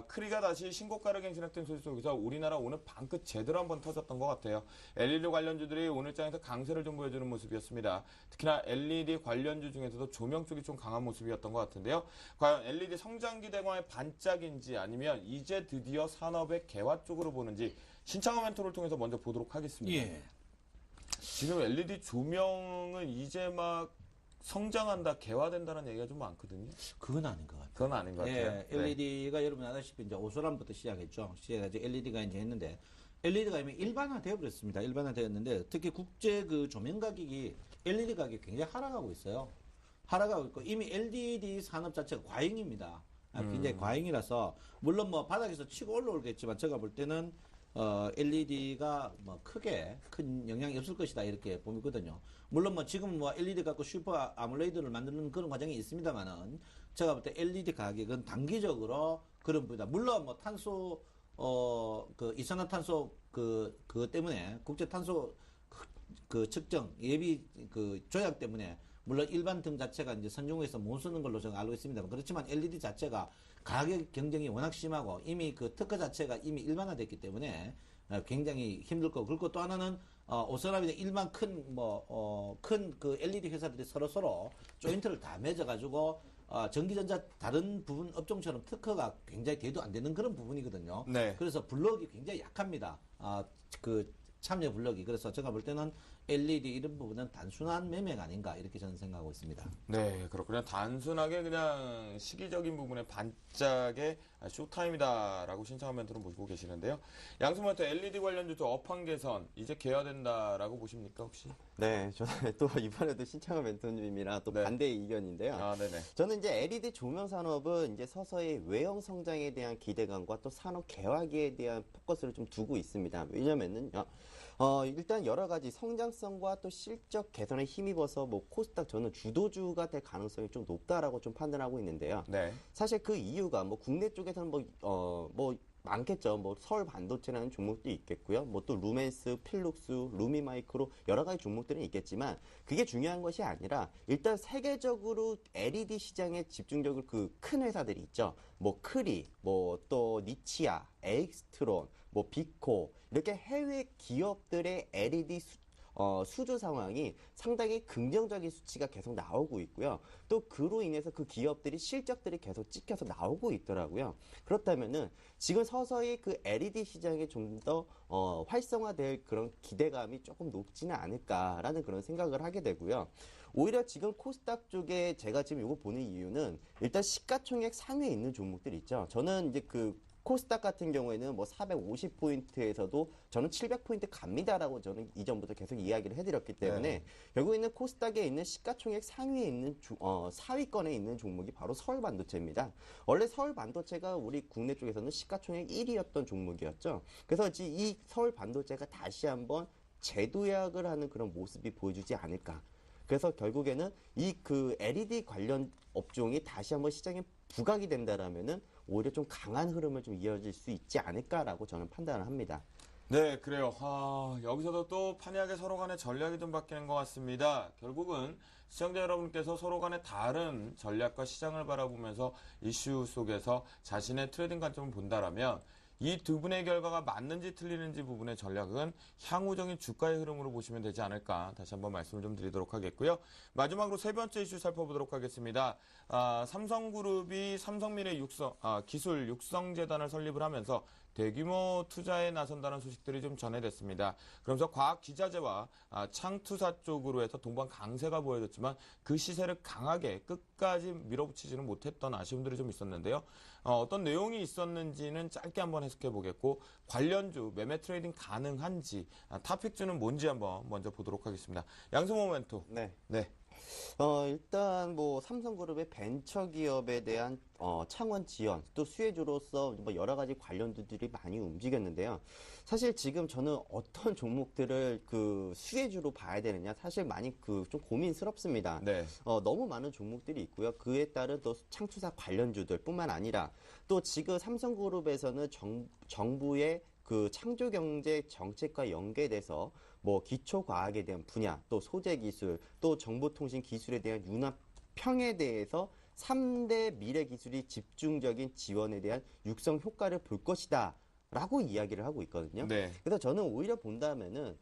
크리가 다시 신고가를 갱신했던 소식 속에서 우리나라 오늘 방끝 제대로 한번 터졌던 것 같아요. LED 관련주들이 오늘 장에서 강세를 좀 보여주는 모습이었습니다. 특히나 LED 관련주 중에서도 조명 쪽이 좀 강한 모습이었던 것 같은데요. 과연 LED 성장 기대감의 반짝인지 아니면 이제 드디어 산업의 개화 쪽으로 보는지 신창호 멘토를 통해서 먼저 보도록 하겠습니다. 예. 지금 LED 조명은 이제 막 성장한다, 개화된다는 얘기가 좀 많거든요. 그건 아닌 것 같아요. 그건 아닌 것 같아요. 예, LED가 여러분 아다시피 이제 오소람부터 시작했죠. 시작해서 LED가 이제 했는데 LED가 이미 일반화되어 버렸습니다. 일반화되었는데 특히 국제 그 조명 가격이 LED 가격이 굉장히 하락하고 있어요. 하락하고 있고 이미 LED 산업 자체가 과잉입니다. 굉장히 과잉이라서 물론 뭐 바닥에서 치고 올라오겠지만 제가 볼 때는 LED가 뭐 크게 큰 영향이 없을 것이다 이렇게 보거든요. 물론 뭐 지금 뭐 LED 갖고 슈퍼 아몰레이드를 만드는 그런 과정이 있습니다만은 제가 볼 때 LED 가격은 단기적으로 그런 부분이다. 물론 뭐 탄소 그 이산화탄소 그 때문에 국제 탄소 그 측정 예비 그 조약 때문에 물론 일반 등 자체가 이제 선정후에서 못 쓰는 걸로 제가 알고 있습니다. 그렇지만 LED 자체가 가격 경쟁이 워낙 심하고 이미 그 특허 자체가 이미 일반화됐기 때문에 굉장히 힘들 거고 그리고 또 하나는 오스트라리아 일반 큰 그 LED 회사들이 서로 조인트를 다 맺어가지고 전기전자 다른 부분 업종처럼 특허가 굉장히 대도 안 되는 그런 부분이거든요. 네. 그래서 블럭이 굉장히 약합니다. 그 참여 블럭이. 그래서 제가 볼 때는 LED 이런 부분은 단순한 매매가 아닌가 이렇게 저는 생각하고 있습니다. 네, 그렇군요. 단순하게 그냥 시기적인 부분의 반짝의 쇼타임이다라고 신청한 멘토를 보고 계시는데요. 양수 멘토 LED 관련주도 업황 개선 이제 개화된다라고 보십니까 혹시? 네, 저는 또 이번에도 신창호 멘토님이랑 또 네. 반대의 의견인데요. 아, 네네. 저는 이제 LED 조명 산업은 이제 서서히 외형 성장에 대한 기대감과 또 산업 개화기에 대한 포커스를 좀 두고 있습니다. 왜냐면은요, 일단 여러 가지 성장성과 또 실적 개선에 힘입어서 뭐 코스닥 저는 주도주가 될 가능성이 좀 높다라고 좀 판단하고 있는데요. 네. 사실 그 이유가 뭐 국내 쪽에서는 뭐 많겠죠. 뭐 서울 반도체라는 종목도 있겠고요. 뭐 또 루멘스, 필룩스, 루미마이크로 여러 가지 종목들은 있겠지만 그게 중요한 것이 아니라 일단 세계적으로 LED 시장에 집중적으로 그 큰 회사들이 있죠. 뭐 크리, 뭐 또 니치아, 에익스트론, 뭐 비코 이렇게 해외 기업들의 LED 수주 상황이 상당히 긍정적인 수치가 계속 나오고 있고요. 또 그로 인해서 그 기업들이 실적들이 계속 찍혀서 나오고 있더라고요. 그렇다면은 지금 서서히 그 LED 시장이 좀 더 활성화될 그런 기대감이 조금 높지는 않을까라는 그런 생각을 하게 되고요. 오히려 지금 코스닥 쪽에 제가 지금 이거 보는 이유는 일단 시가총액 상위에 있는 종목들 있죠. 저는 이제 그 코스닥 같은 경우에는 뭐 450포인트에서도 저는 700포인트 갑니다라고 저는 이전부터 계속 이야기를 해드렸기 때문에 결국에는 코스닥에 있는 시가총액 상위에 있는 상위권에 있는 종목이 바로 서울반도체입니다. 원래 서울반도체가 우리 국내 쪽에서는 시가총액 1위였던 종목이었죠. 그래서 이 서울반도체가 다시 한번 재도약을 하는 그런 모습이 보여주지 않을까. 그래서 결국에는 이 그 LED 관련 업종이 다시 한번 시장에 부각이 된다라면은 오히려 좀 강한 흐름을 좀 이어질 수 있지 않을까라고 저는 판단을 합니다. 네, 그래요. 여기서도 또 판이하게 서로 간의 전략이 좀 바뀌는 것 같습니다. 결국은 시청자 여러분께서 서로 간의 다른 전략과 시장을 바라보면서 이슈 속에서 자신의 트레이딩 관점을 본다라면 이 두 분의 결과가 맞는지 틀리는지 부분의 전략은 향후적인 주가의 흐름으로 보시면 되지 않을까 다시 한번 말씀을 좀 드리도록 하겠고요. 마지막으로 세 번째 이슈 살펴보도록 하겠습니다. 삼성그룹이 삼성미래 기술 육성재단을 설립을 하면서 대규모 투자에 나선다는 소식들이 좀 전해졌습니다. 그러면서 과학기자재와 창투사 쪽으로 해서 동반 강세가 보여졌지만 그 시세를 강하게 끝까지 밀어붙이지는 못했던 아쉬움들이 좀 있었는데요. 어떤 내용이 있었는지는 짧게 한번 해석해 보겠고 관련주 매매 트레이딩 가능한지 탑픽주는 뭔지 한번 먼저 보도록 하겠습니다. 양승모멘토. 네. 네. 일단 뭐 삼성그룹의 벤처기업에 대한 창원 지원 또 수혜주로서 뭐 여러 가지 관련주들이 많이 움직였는데요. 사실 지금 저는 어떤 종목들을 그 수혜주로 봐야 되느냐 사실 많이 좀 고민스럽습니다. 네. 너무 많은 종목들이 있고요. 그에 따른 또 창투사 관련주들뿐만 아니라 또 지금 삼성그룹에서는 정부의 그 창조경제 정책과 연계돼서 뭐 기초과학에 대한 분야, 또 소재기술, 또 정보통신 기술에 대한 융합형에 대해서 3대 미래기술이 집중적인 지원에 대한 육성 효과를 볼 것이다. 라고 이야기를 하고 있거든요. 네. 그래서 저는 오히려 본다면은,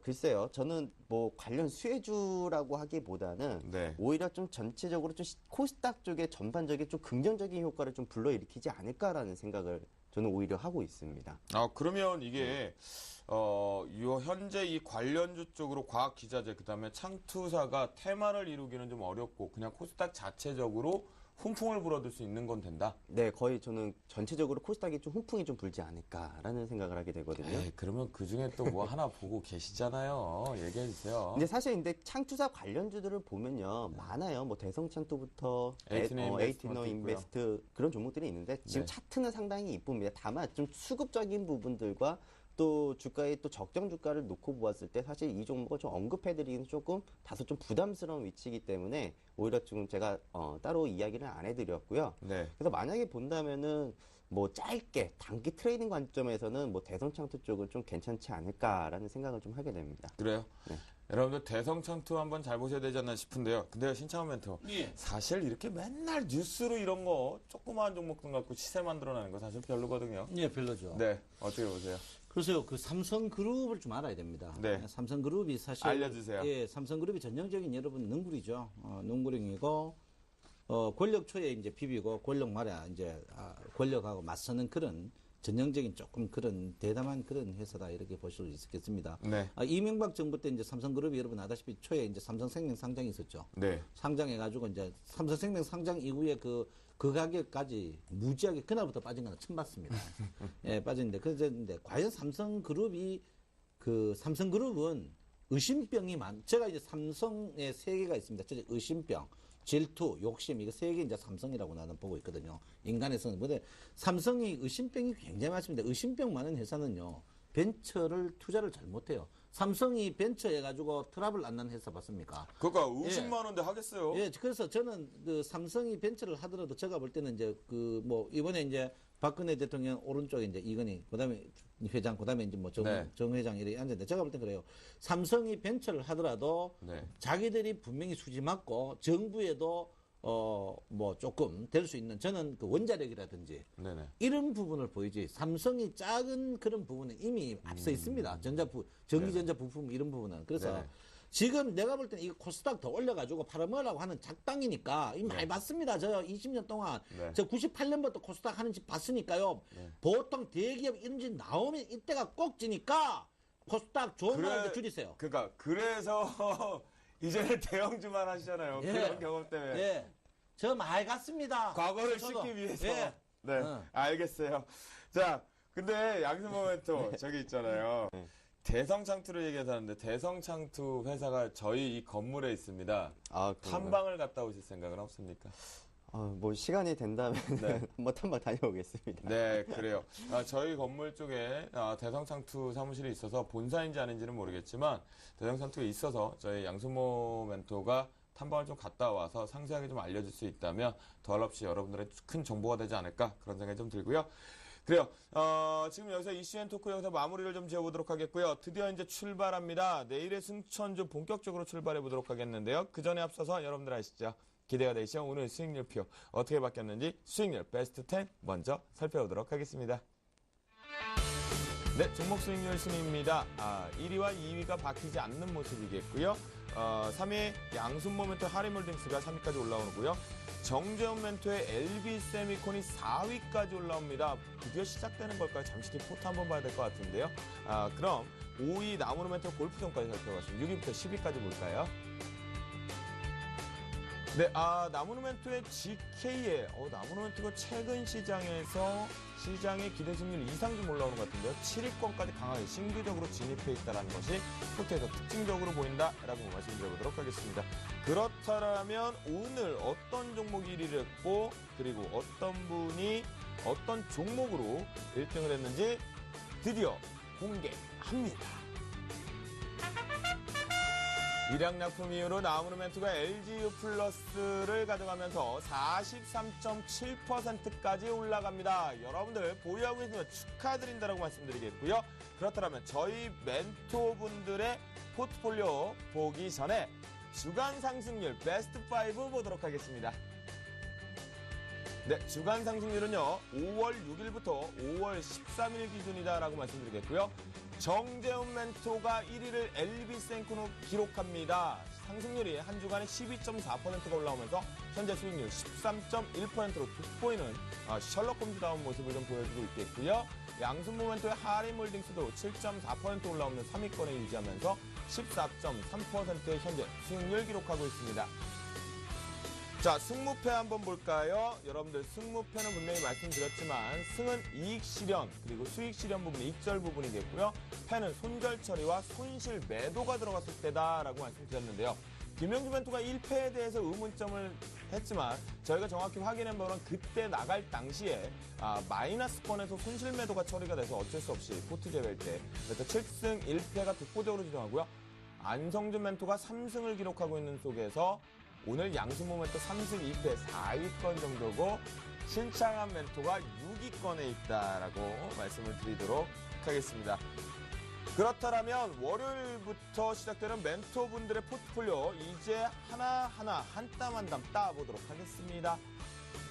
글쎄요. 저는 뭐 관련 수혜주라고 하기보다는 네. 오히려 좀 전체적으로 좀 코스닥 쪽에 전반적인 좀 긍정적인 효과를 좀 불러일으키지 않을까라는 생각을 저는 오히려 하고 있습니다. 그러면 이게 현재 이 관련주 쪽으로 과학기자재 그다음에 창투사가 테마를 이루기는 좀 어렵고 그냥 코스닥 자체적으로 훈풍을 불어들 수 있는 건 된다? 네, 거의 저는 전체적으로 코스닥이 좀 훈풍이 좀 불지 않을까라는 생각을 하게 되거든요. 그러면 그 중에 또 뭐 하나 보고 계시잖아요. 얘기해 주세요. 근데 창투사 관련주들을 보면요 많아요. 뭐 대성창투부터 에이티너 인베스트 그런 종목들이 있는데 지금 네. 차트는 상당히 이쁩니다. 다만 좀 수급적인 부분들과 또 주가의 또 적정 주가를 놓고 보았을 때 사실 이 종목을 좀 언급해드리기는 조금 다소 좀 부담스러운 위치이기 때문에 오히려 지금 제가 따로 이야기를 안 해드렸고요. 네. 그래서 만약에 본다면은 뭐 짧게 단기 트레이딩 관점에서는 뭐 대성창투 쪽은 좀 괜찮지 않을까라는 생각을 좀 하게 됩니다. 그래요? 네. 여러분들 대성창투 한번 잘 보셔야 되지 않나 싶은데요. 근데요, 신창원 멘토. 예. 사실 이렇게 맨날 뉴스로 이런 거 조그마한 종목들 갖고 시세 만들어내는 거 사실 별로거든요. 예, 별로죠. 네. 어떻게 보세요? 그래서요, 그 삼성그룹을 좀 알아야 됩니다. 네. 삼성그룹이 사실. 알려주세요. 예, 삼성그룹이 전형적인 여러분 능구리죠. 능구령이고, 권력 초에 이제 비비고, 권력 말에 이제, 권력하고 맞서는 그런 전형적인 조금 그런 대담한 그런 회사다 이렇게 보실 수 있겠습니다. 네. 이명박 정부 때 이제 삼성그룹이 여러분 아다시피 초에 이제 삼성생명 상장이 있었죠. 네. 상장해가지고 이제 삼성생명 상장 이후에 그 가격까지 무지하게 그날부터 빠진 거는 처음 봤습니다. 예, 빠졌는데 그런데 과연 삼성그룹은 의심병이 제가 이제 삼성에 세 개가 있습니다. 저 의심병, 질투, 욕심 이거 세 개 이제 삼성이라고 나는 보고 있거든요. 인간에서는 근데 삼성이 의심병이 굉장히 많습니다. 의심병 많은 회사는요 벤처를 투자를 잘 못해요. 삼성이 벤처 해가지고 트러블 안 나는 회사 봤습니까? 그러니까 50만 원대 하겠어요. 예, 그래서 저는 그 삼성이 벤처를 하더라도 제가 볼 때는 이제 그 뭐 이번에 이제 박근혜 대통령 오른쪽에 이제 이건희 그다음에 회장 그다음에 이제 뭐 정 회장 이렇게 앉았는데 제가 볼 때 그래요. 삼성이 벤처를 하더라도 네. 자기들이 분명히 수지 맞고 정부에도 뭐 조금 될 수 있는 저는 그 원자력이라든지 네네. 이런 부분을 보이지 삼성이 작은 그런 부분은 이미 앞서 있습니다. 전기전자 부품 이런 부분은 그래서 네네. 지금 내가 볼 때는 이거 코스닥 더 올려가지고 팔아먹으려고 하는 작당이니까 이 많이 봤습니다. 저 20년 동안 네. 저 98년부터 코스닥 하는 집 봤으니까요. 보통 대기업 이런 집 나오면 이때가 꼭 지니까 코스닥 좋은 말도 줄이세요. 그러니까 그래서 이제는 대형주만 하시잖아요. 예. 그런 경험 때문에. 예, 저 많이 갔습니다. 과거를 저도. 씻기 위해서. 예. 네, 알겠어요. 자, 근데 양승모 멘토 저기 있잖아요. 대성창투를 얘기해서 하는데 대성창투 회사가 저희 이 건물에 있습니다. 탐방을 갔다 오실 생각은 없습니까? 뭐 시간이 된다면 네. 한번 탐방 다녀오겠습니다. 네, 그래요. 저희 건물 쪽에 대성창투 사무실이 있어서 본사인지 아닌지는 모르겠지만 대성창투에 있어서 저희 양승모 멘토가 탐방을 좀 갔다 와서 상세하게 좀 알려줄 수 있다면 더할 없이 여러분들의 큰 정보가 되지 않을까 그런 생각이 좀 들고요. 그래요. 지금 여기서 이슈앤토크 영상 마무리를 좀 지어보도록 하겠고요. 드디어 이제 출발합니다. 내일의 승천주 본격적으로 출발해 보도록 하겠는데요. 그 전에 앞서서 여러분들 아시죠? 기대가 되시죠? 오늘 수익률표 어떻게 바뀌었는지 수익률 베스트 10 먼저 살펴보도록 하겠습니다. 네, 종목 수익률 순위입니다. 1위와 2위가 바뀌지 않는 모습이겠고요. 3위 양순모멘토 하림홀딩스가 3위까지 올라오고요. 정제훈멘토의 LB세미콘이 4위까지 올라옵니다. 드디어 시작되는 걸까요? 잠시 뒤 포트 한번 봐야 될 것 같은데요. 그럼 5위 나무르멘토 골프존까지 살펴봤습니다. 6위부터 10위까지 볼까요? 네, 나무르멘토의 GK에 나무르멘토가 최근 시장의 기대 승률 이상 좀 올라오는 것 같은데요. 7위권까지 강하게 신규적으로 진입해 있다는 것이 포트에서 특징적으로 보인다라고 말씀드려보도록 하겠습니다. 그렇다면 오늘 어떤 종목이 1위를 했고 그리고 어떤 분이 어떤 종목으로 1등을 했는지 드디어 공개합니다. 일양약품 이후로 나무르멘토가 LGU 플러스를 가져가면서 43.7%까지 올라갑니다. 여러분들 보유하고 있으면 축하드린다라고 말씀드리겠고요. 그렇다면 저희 멘토분들의 포트폴리오 보기 전에 주간 상승률 베스트 5 보도록 하겠습니다. 네, 주간 상승률은요 5월 6일부터 5월 13일 기준이다라고 말씀드리겠고요. 정재훈 멘토가 1위를 LB생코로 기록합니다. 상승률이 한 주간에 12.4%가 올라오면서 현재 수익률 13.1%로 돋보이는 셜록 홈즈다운 모습을 좀 보여주고 있겠고요. 양순모멘토의 하림홀딩스도 7.4% 올라오는 3위권에 유지하면서 14.3%의 현재 수익률 기록하고 있습니다. 자, 승무패 한번 볼까요? 여러분들 승무패는 분명히 말씀드렸지만 승은 이익 실현 그리고 수익 실현 부분, 익절 부분이겠고요. 패는 손절 처리와 손실 매도가 들어갔을 때다라고 말씀드렸는데요. 김영주 멘토가 1패에 대해서 의문점을 했지만 저희가 정확히 확인한 바로는 그때 나갈 당시에 마이너스권에서 손실 매도가 처리가 돼서 어쩔 수 없이 포트 제외할 때 그래서 7승 1패가 독보적으로 지정하고요. 안성준 멘토가 3승을 기록하고 있는 속에서 오늘 양순모 멘토 3승 2패 4위권 정도고 신창한 멘토가 6위권에 있다라고 말씀을 드리도록 하겠습니다. 그렇다면 월요일부터 시작되는 멘토분들의 포트폴리오 이제 하나하나 한 땀 한 땀 따보도록 하겠습니다.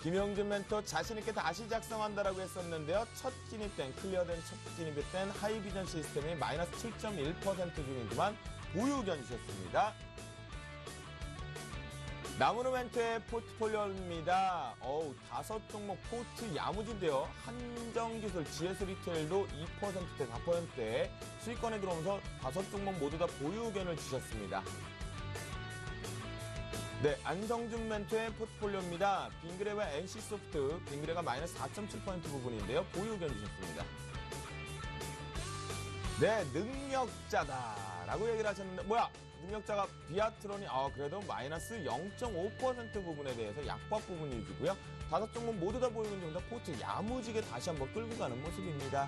김영준 멘토 자신있게 다시 작성한다라고 했었는데요. 첫 진입된 클리어된 첫 진입된 하이비전 시스템이 마이너스 7.1% 중이지만 보유 의견 주셨습니다. 나무르멘토의 포트폴리오입니다. 5종목 포트 야무진데요. 한정기술, GS 리테일도 2%대 4%대 수익권에 들어오면서 5종목 모두 다 보유 의견을 주셨습니다. 네, 안성준 멘토의 포트폴리오입니다. 빙그레와 NC소프트, 빙그레가 마이너스 4.7% 부분인데요. 보유 의견 주셨습니다. 네, 능력자다라고 얘기를 하셨는데 뭐야? 능력자가 비아트론이 그래도 마이너스 0.5% 부분에 대해서 약박 부분이 유지고요. 5종목 모두 다 보이는 정도 포트 야무지게 다시 한번 끌고 가는 모습입니다.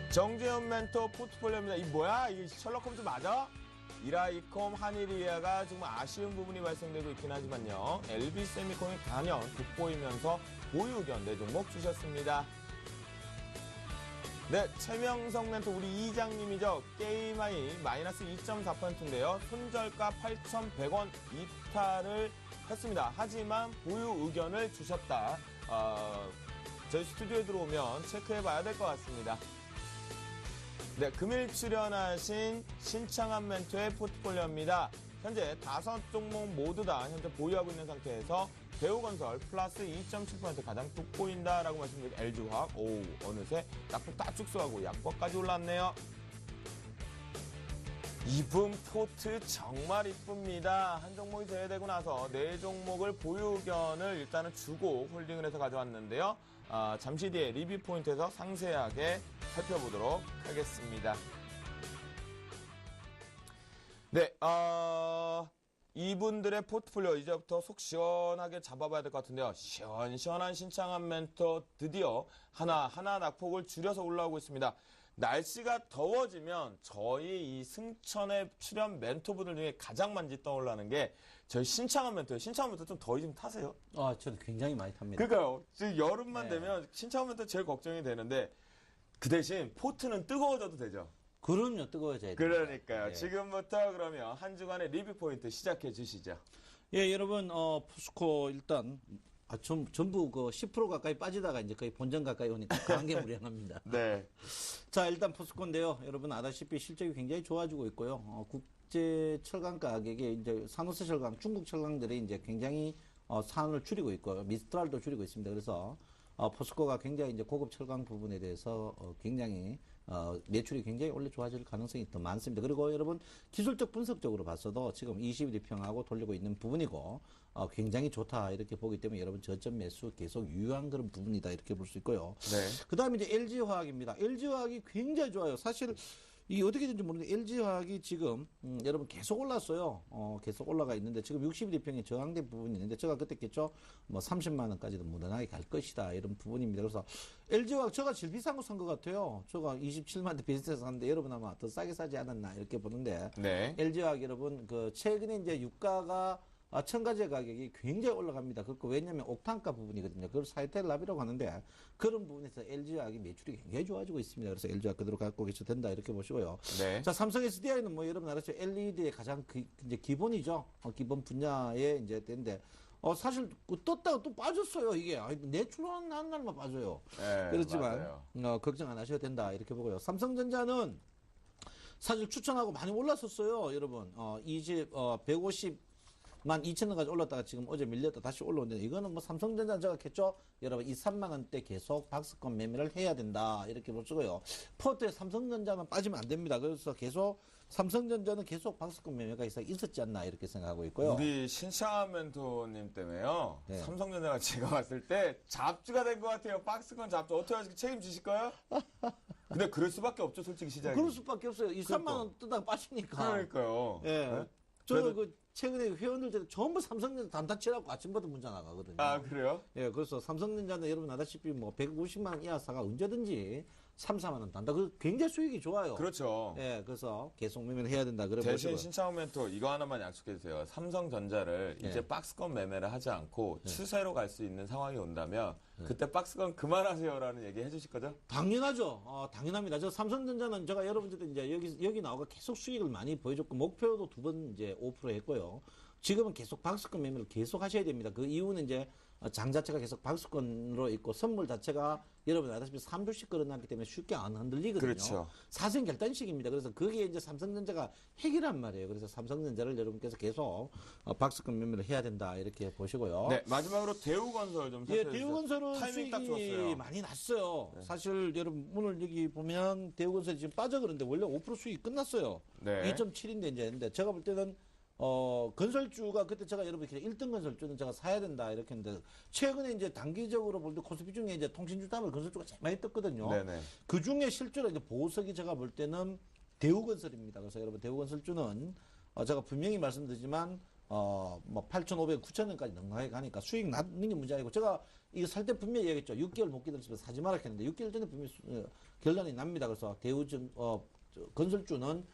정재훈 멘토 포트폴리오입니다. 이 뭐야? 이 셜록 홈즈 맞아? 이라이콤, 한일이아가 정말 아쉬운 부분이 발생되고 있긴 하지만요. LB세미콘이 단연 돋보이면서 보유 의견 4종목 주셨습니다. 네, 최명성 멘토 우리 이장님이죠. 게임아이 마이너스 2.4%인데요. 손절가 8,100원 이탈을 했습니다. 하지만 보유 의견을 주셨다. 저희 스튜디오에 들어오면 체크해봐야 될 것 같습니다. 네, 금일 출연하신 신창한 멘토의 포트폴리오입니다. 현재 5종목 모두 다 현재 보유하고 있는 상태에서 대우건설 플러스 2.7% 가장 돋보인다라고 말씀드린 LG화학 어느새 약폭 다 축소하고 약보까지 올랐네요. 이분 포트 정말 이쁩니다. 한 종목이 제외되고 나서 4종목을 보유 의견을 일단은 주고 홀딩을 해서 가져왔는데요. 잠시 뒤에 리뷰 포인트에서 상세하게 살펴보도록 하겠습니다. 네, 이분들의 포트폴리오 이제부터 속 시원하게 잡아봐야 될 것 같은데요. 시원시원한 신창한 멘토 드디어 하나하나 낙폭을 줄여서 올라오고 있습니다. 날씨가 더워지면 저희 이 승천의 출연 멘토분들 중에 가장 많이 떠올라는 게 저희 신창한 멘토예요. 신창한 멘토 좀 더위 좀 타세요? 저는 굉장히 많이 탑니다. 그러니까요. 지금 여름만 되면 신창한 멘토 제일 걱정이 되는데 그 대신 포트는 뜨거워져도 되죠. 그럼요, 뜨거워져야 돼요. 그러니까요. 네. 지금부터 그러면 한 주간의 리뷰 포인트 시작해 주시죠. 예, 여러분, 포스코 일단 전부 그 10% 가까이 빠지다가 이제 거의 본전 가까이 오니까 강하게 무량합니다. 네. 자, 일단 포스코인데요. 여러분 아다시피 실적이 굉장히 좋아지고 있고요. 국제 철강 가격이 이제 산호세 철강, 중국 철강들이 이제 굉장히 산을 줄이고 있고요. 미스트랄도 줄이고 있습니다. 그래서 포스코가 굉장히 이제 고급 철강 부분에 대해서 굉장히 매출이 굉장히 원래 좋아질 가능성이 더 많습니다. 그리고 여러분 기술적 분석적으로 봤어도 지금 21일평하고 돌리고 있는 부분이고 굉장히 좋다 이렇게 보기 때문에 여러분 저점 매수 계속 유효한 그런 부분이다 이렇게 볼 수 있고요. 네. 그다음에 이제 LG화학입니다. LG화학이 굉장히 좋아요. 사실 이게 어떻게 된지 모르는데 LG화학이 지금 여러분 계속 올랐어요. 계속 올라가 있는데 지금 61일평에 저항된 부분이 있는데 제가 그때 했겠죠. 뭐 30만 원까지도 무난하게 갈 것이다 이런 부분입니다. 그래서 LG화학 제가 제일 비싼 거 산 것 같아요. 제가 27만 대 비슷해서 샀는데 여러분 아마 더 싸게 사지 않았나 이렇게 보는데 네. LG화학 여러분 그 최근에 이제 유가가 첨가제 가격이 굉장히 올라갑니다. 그렇고 왜냐하면 옥탄가 부분이거든요. 그걸 사이텔랍이라고 하는데 그런 부분에서 LG화학이 매출이 굉장히 좋아지고 있습니다. 그래서 LG화학 그대로 갖고 계셔도 된다 이렇게 보시고요. 네. 자, 삼성 SDI는 뭐 여러분 알았죠? LED의 가장 이제 기본이죠. 기본 분야에 이제 되는데 사실 떴다가 또 빠졌어요. 이게 내출하는 날만 빠져요. 네, 그렇지만 맞아요. 걱정 안 하셔도 된다 이렇게 보고요. 삼성전자는 사실 추천하고 많이 올랐었어요, 여러분. 150만 2천 원까지 올랐다가 지금 어제 밀렸다 다시 올라오는데 이거는 뭐 삼성전자 제가 했죠. 여러분 이 3만 원대 계속 박스권 매매를 해야 된다 이렇게 보시고요. 포트에 삼성전자만 빠지면 안 됩니다. 그래서 계속 삼성전자는 계속 박스권 매매가 있었지 않나 이렇게 생각하고 있고요. 우리 신창한 멘토님 때문에요. 네. 삼성전자가 제가 봤을 때 잡주가 된 것 같아요. 박스권 잡주. 어떻게 하실지 책임지실까요? 근데 그럴 수밖에 없죠, 솔직히 시장이. 그럴 수밖에 없어요. 이 3만 원 뜨다가 빠지니까. 그러니까요. 예. 네? 저 그래도- 그 최근에 회원들 중에 전부 삼성전자 단타치라고 아침부터 문자 나가거든요. 아, 그래요? 예, 그래서 삼성전자는 여러분 아다시피 뭐 150만 원 이하 사가 언제든지 3, 4만 원 단다. 그 굉장히 수익이 좋아요. 그렇죠. 예, 그래서 계속 매매를 해야 된다. 그래 대신 보시고요. 신창훈 멘토 이거 하나만 약속해 주세요. 삼성전자를 네. 이제 박스권 매매를 하지 않고 추세로 갈 수 있는 상황이 온다면 그때 박스권 그만하세요라는 얘기 해주실 거죠? 당연하죠. 당연합니다. 저 삼성전자는 제가 여러분들도 이제 여기 나오고 계속 수익을 많이 보여줬고 목표도 2번 이제 5% 했고요. 지금은 계속 박스권 매매를 계속 하셔야 됩니다. 그 이유는 이제 장 자체가 계속 박스권으로 있고 선물 자체가 여러분 아다시피 3주씩 걸어놨기 때문에 쉽게 안 흔들리거든요. 그렇죠. 사생 결단식입니다. 그래서 그게 이제 삼성전자가 핵이란 말이에요. 그래서 삼성전자를 여러분께서 계속 박스권 매매를 해야 된다 이렇게 보시고요. 네, 마지막으로 대우건설 좀 예, 살펴주세요. 대우건설은 타이밍 딱 수익이 좋았어요. 많이 났어요. 사실 여러분 오늘 여기 보면 대우건설이 지금 빠져 그러는데 원래 5% 수익이 끝났어요. 네. 2.7인데 이제 근데 제가 볼 때는 건설주가 그때 제가 여러분 1등 건설주는 제가 사야 된다 이렇게 했는데 최근에 이제 단기적으로 볼 때 코스피 중에 이제 통신주 다음에 건설주가 제일 많이 떴거든요. 네네. 그 중에 실제로 이제 보석이 제가 볼 때는 대우건설입니다. 그래서 여러분 대우건설주는 제가 분명히 말씀드리지만 뭐 8,500, 9,000원까지 넉넉하게 가니까 수익 나는 게 문제 아니고 제가 이거 살 때 분명히 얘기했죠. 6개월 못 기다렸으면 사지 말라 했는데 6개월 전에 분명히 결론이 납니다. 그래서 건설주는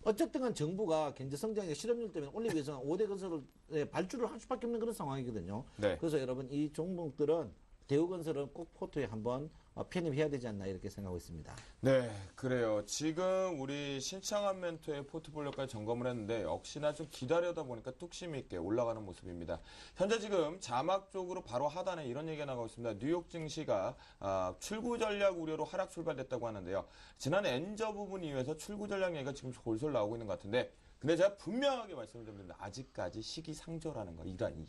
어쨌든 간 정부가 경제 성장의 실업률 때문에 올리기 위해서는 5대 건설을 발주를 할 수밖에 없는 그런 상황이거든요. 네. 그래서 여러분 이 종목들은 대우건설은 꼭 포트에 한번 편입해야 되지 않나 이렇게 생각하고 있습니다. 네, 그래요. 지금 우리 신창한 멘토의 포트폴리오까지 점검을 했는데 역시나 좀 기다려다 보니까 뚝심 있게 올라가는 모습입니다. 현재 지금 자막 쪽으로 바로 하단에 이런 얘기가 나가고 있습니다. 뉴욕 증시가 출구 전략 우려로 하락 출발됐다고 하는데요. 지난 엔저 부분 이후에서 출구 전략 얘기가 지금 솔솔 나오고 있는 것 같은데 근데 제가 분명하게 말씀을 드립니다. 아직까지 시기상조라는 거. 이란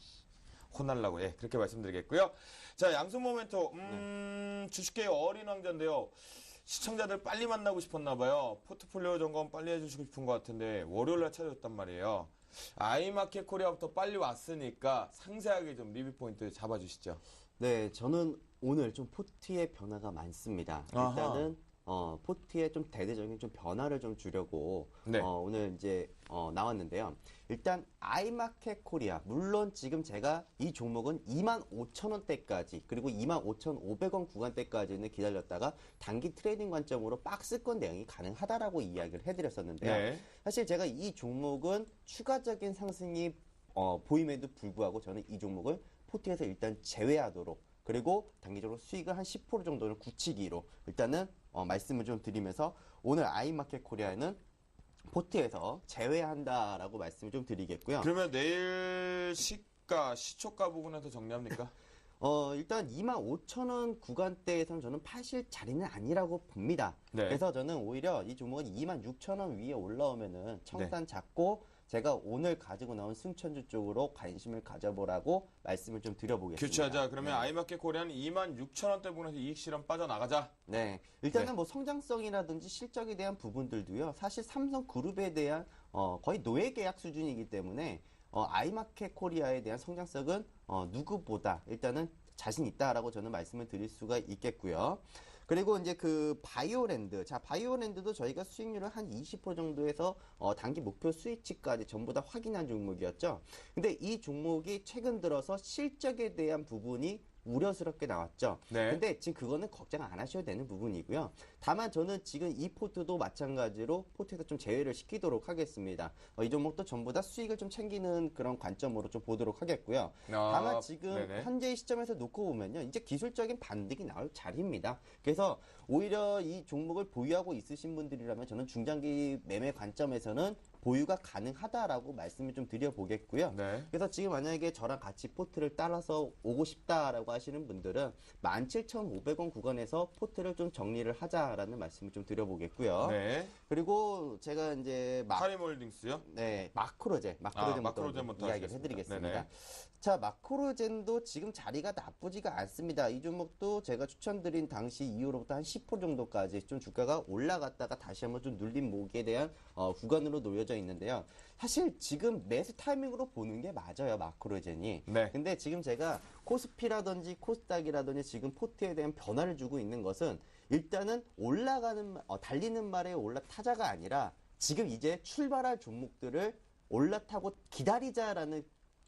혼날라고 그렇게 말씀드리겠고요. 자, 양승 모멘토 주식계의 어린 왕자인데요. 시청자들 빨리 만나고 싶었나 봐요. 포트폴리오 점검 빨리 해주시고 싶은 것 같은데 월요일날 찾아줬단 말이에요. 아이마켓 코리아부터 빨리 왔으니까 상세하게 좀 리뷰 포인트 잡아주시죠. 네, 저는 오늘 좀 포트의 변화가 많습니다. 아하. 일단은 포트의 좀 대대적인 좀 변화를 좀 주려고 네. 오늘 이제 나왔는데요. 일단 아이마켓 코리아 물론 지금 제가 이 종목은 25,000원대까지 그리고 25,500원 구간대까지는 기다렸다가 단기 트레이딩 관점으로 박스권 대응이 가능하다라고 이야기를 해드렸었는데요. 네. 사실 제가 이 종목은 추가적인 상승이 보임에도 불구하고 저는 이 종목을 포트에서 일단 제외하도록 그리고 단기적으로 수익을 한 10% 정도를 굳히기로 일단은 말씀을 좀 드리면서 오늘 아이마켓 코리아는 포트에서 제외한다라고 말씀을 좀 드리겠고요. 그러면 내일 시가, 시초가 부분에서 정리합니까? 일단 25,000원 구간대에서는 저는 파실 자리는 아니라고 봅니다. 네. 그래서 저는 오히려 이 종목은 26,000원 위에 올라오면은 청산 잡고 제가 오늘 가지고 나온 승천주 쪽으로 관심을 가져보라고 말씀을 좀 드려보겠습니다. 교체하자. 그러면 아이마켓 코리아는 26,000원대 부분에서 이익 실현 빠져나가자. 네. 일단은 네. 뭐 성장성이라든지 실적에 대한 부분들도요. 사실 삼성그룹에 대한 거의 노예 계약 수준이기 때문에 아이마켓 코리아에 대한 성장성은 누구보다 일단은 자신 있다라고 저는 말씀을 드릴 수가 있겠고요. 그리고 이제 그 바이오랜드. 자, 바이오랜드도 저희가 수익률을 한 20% 정도에서 단기 목표 수익치까지 전부 다 확인한 종목이었죠. 근데 이 종목이 최근 들어서 실적에 대한 부분이 우려스럽게 나왔죠. 네. 근데 지금 그거는 걱정 안 하셔도 되는 부분이고요. 다만 저는 지금 이 포트도 마찬가지로 포트에서 좀 제외를 시키도록 하겠습니다. 이 종목도 전부 다 수익을 좀 챙기는 그런 관점으로 좀 보도록 하겠고요. 다만 지금 네네. 현재의 시점에서 놓고 보면요. 이제 기술적인 반등이 나올 자리입니다. 그래서 오히려 이 종목을 보유하고 있으신 분들이라면 저는 중장기 매매 관점에서는 보유가 가능하다라고 말씀을 좀 드려보겠고요. 네. 그래서 지금 만약에 저랑 같이 포트를 따라서 오고 싶다라고 하시는 분들은 17,500원 구간에서 포트를 좀 정리를 하자라는 말씀을 좀 드려보겠고요. 네. 그리고 제가 이제 하리몰딩스요? 네, 마크로젠부터 마크로젠부터 이야기를 하시겠습니다. 해드리겠습니다. 네네. 자, 마크로젠도 지금 자리가 나쁘지가 않습니다. 이 종목도 제가 추천드린 당시 이후로부터 한 10% 정도까지 좀 주가가 올라갔다가 다시 한번 좀 눌린 목에 대한 구간으로 놓여져 있는데요. 사실 지금 매수 타이밍으로 보는 게 맞아요, 마크로젠이. 네. 근데 지금 제가 코스피라든지 코스닥이라든지 지금 포트에 대한 변화를 주고 있는 것은 일단은 달리는 말에 올라타자가 아니라 지금 이제 출발할 종목들을 올라타고 기다리자라는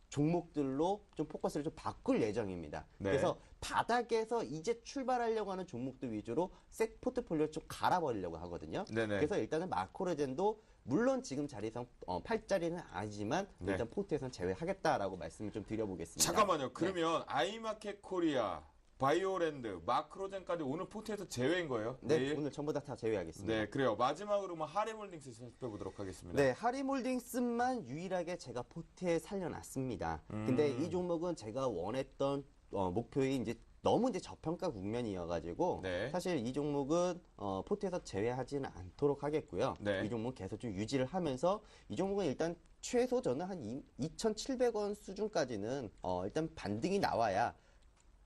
종목들로 좀 포커스를 좀 바꿀 예정입니다. 네. 그래서 바닥에서 이제 출발하려고 하는 종목들 위주로 색 포트폴리오를 좀 갈아버리려고 하거든요. 네네. 그래서 일단은 마크로젠도 물론 지금 자리상 8자리는 아니지만 네. 일단 포트에서는 제외하겠다라고 말씀을 좀 드려보겠습니다. 잠깐만요. 그러면 아이마켓 코리아, 바이오랜드, 마크로젠까지 오늘 포트에서 제외인 거예요? 네, 내일? 오늘 전부 다 제외하겠습니다. 네, 그래요. 마지막으로 하리몰딩스 살펴보도록 하겠습니다. 네, 하리몰딩스만 유일하게 제가 포트에 살려놨습니다. 근데 이 종목은 제가 원했던 목표이 이제 너무 이제 저평가 국면이어가지고 네. 사실 이 종목은 포트에서 제외하지는 않도록 하겠고요. 네. 이 종목 계속 좀 유지를 하면서 이 종목은 일단 최소 저는 한 2,700원 수준까지는 일단 반등이 나와야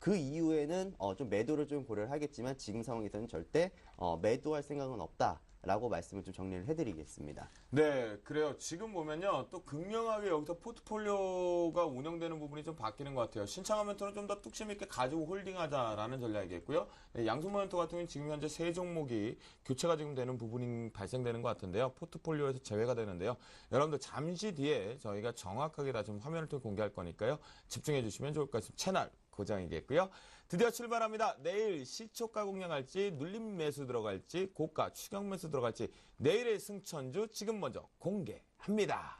그 이후에는 좀 매도를 좀 고려를 하겠지만 지금 상황에서는 절대 매도할 생각은 없다라고 말씀을 좀 정리를 해드리겠습니다. 네, 그래요. 지금 보면요. 또 극명하게 여기서 포트폴리오가 운영되는 부분이 좀 바뀌는 것 같아요. 신창한 멘토는 좀 더 뚝심 있게 가지고 홀딩하자라는 전략이겠고요. 네, 양승모 멘토 같은 경우는 지금 현재 세 종목이 교체가 지금 되는 부분이 발생되는 것 같은데요. 포트폴리오에서 제외가 되는데요. 여러분들 잠시 뒤에 저희가 정확하게 다 좀 화면을 통해 공개할 거니까요. 집중해 주시면 좋을 것 같습니다. 채널 고정이겠고요. 드디어 출발합니다. 내일 시초가 공략할지 눌림 매수 들어갈지 고가 추격 매수 들어갈지 내일의 승천주 지금 먼저 공개합니다.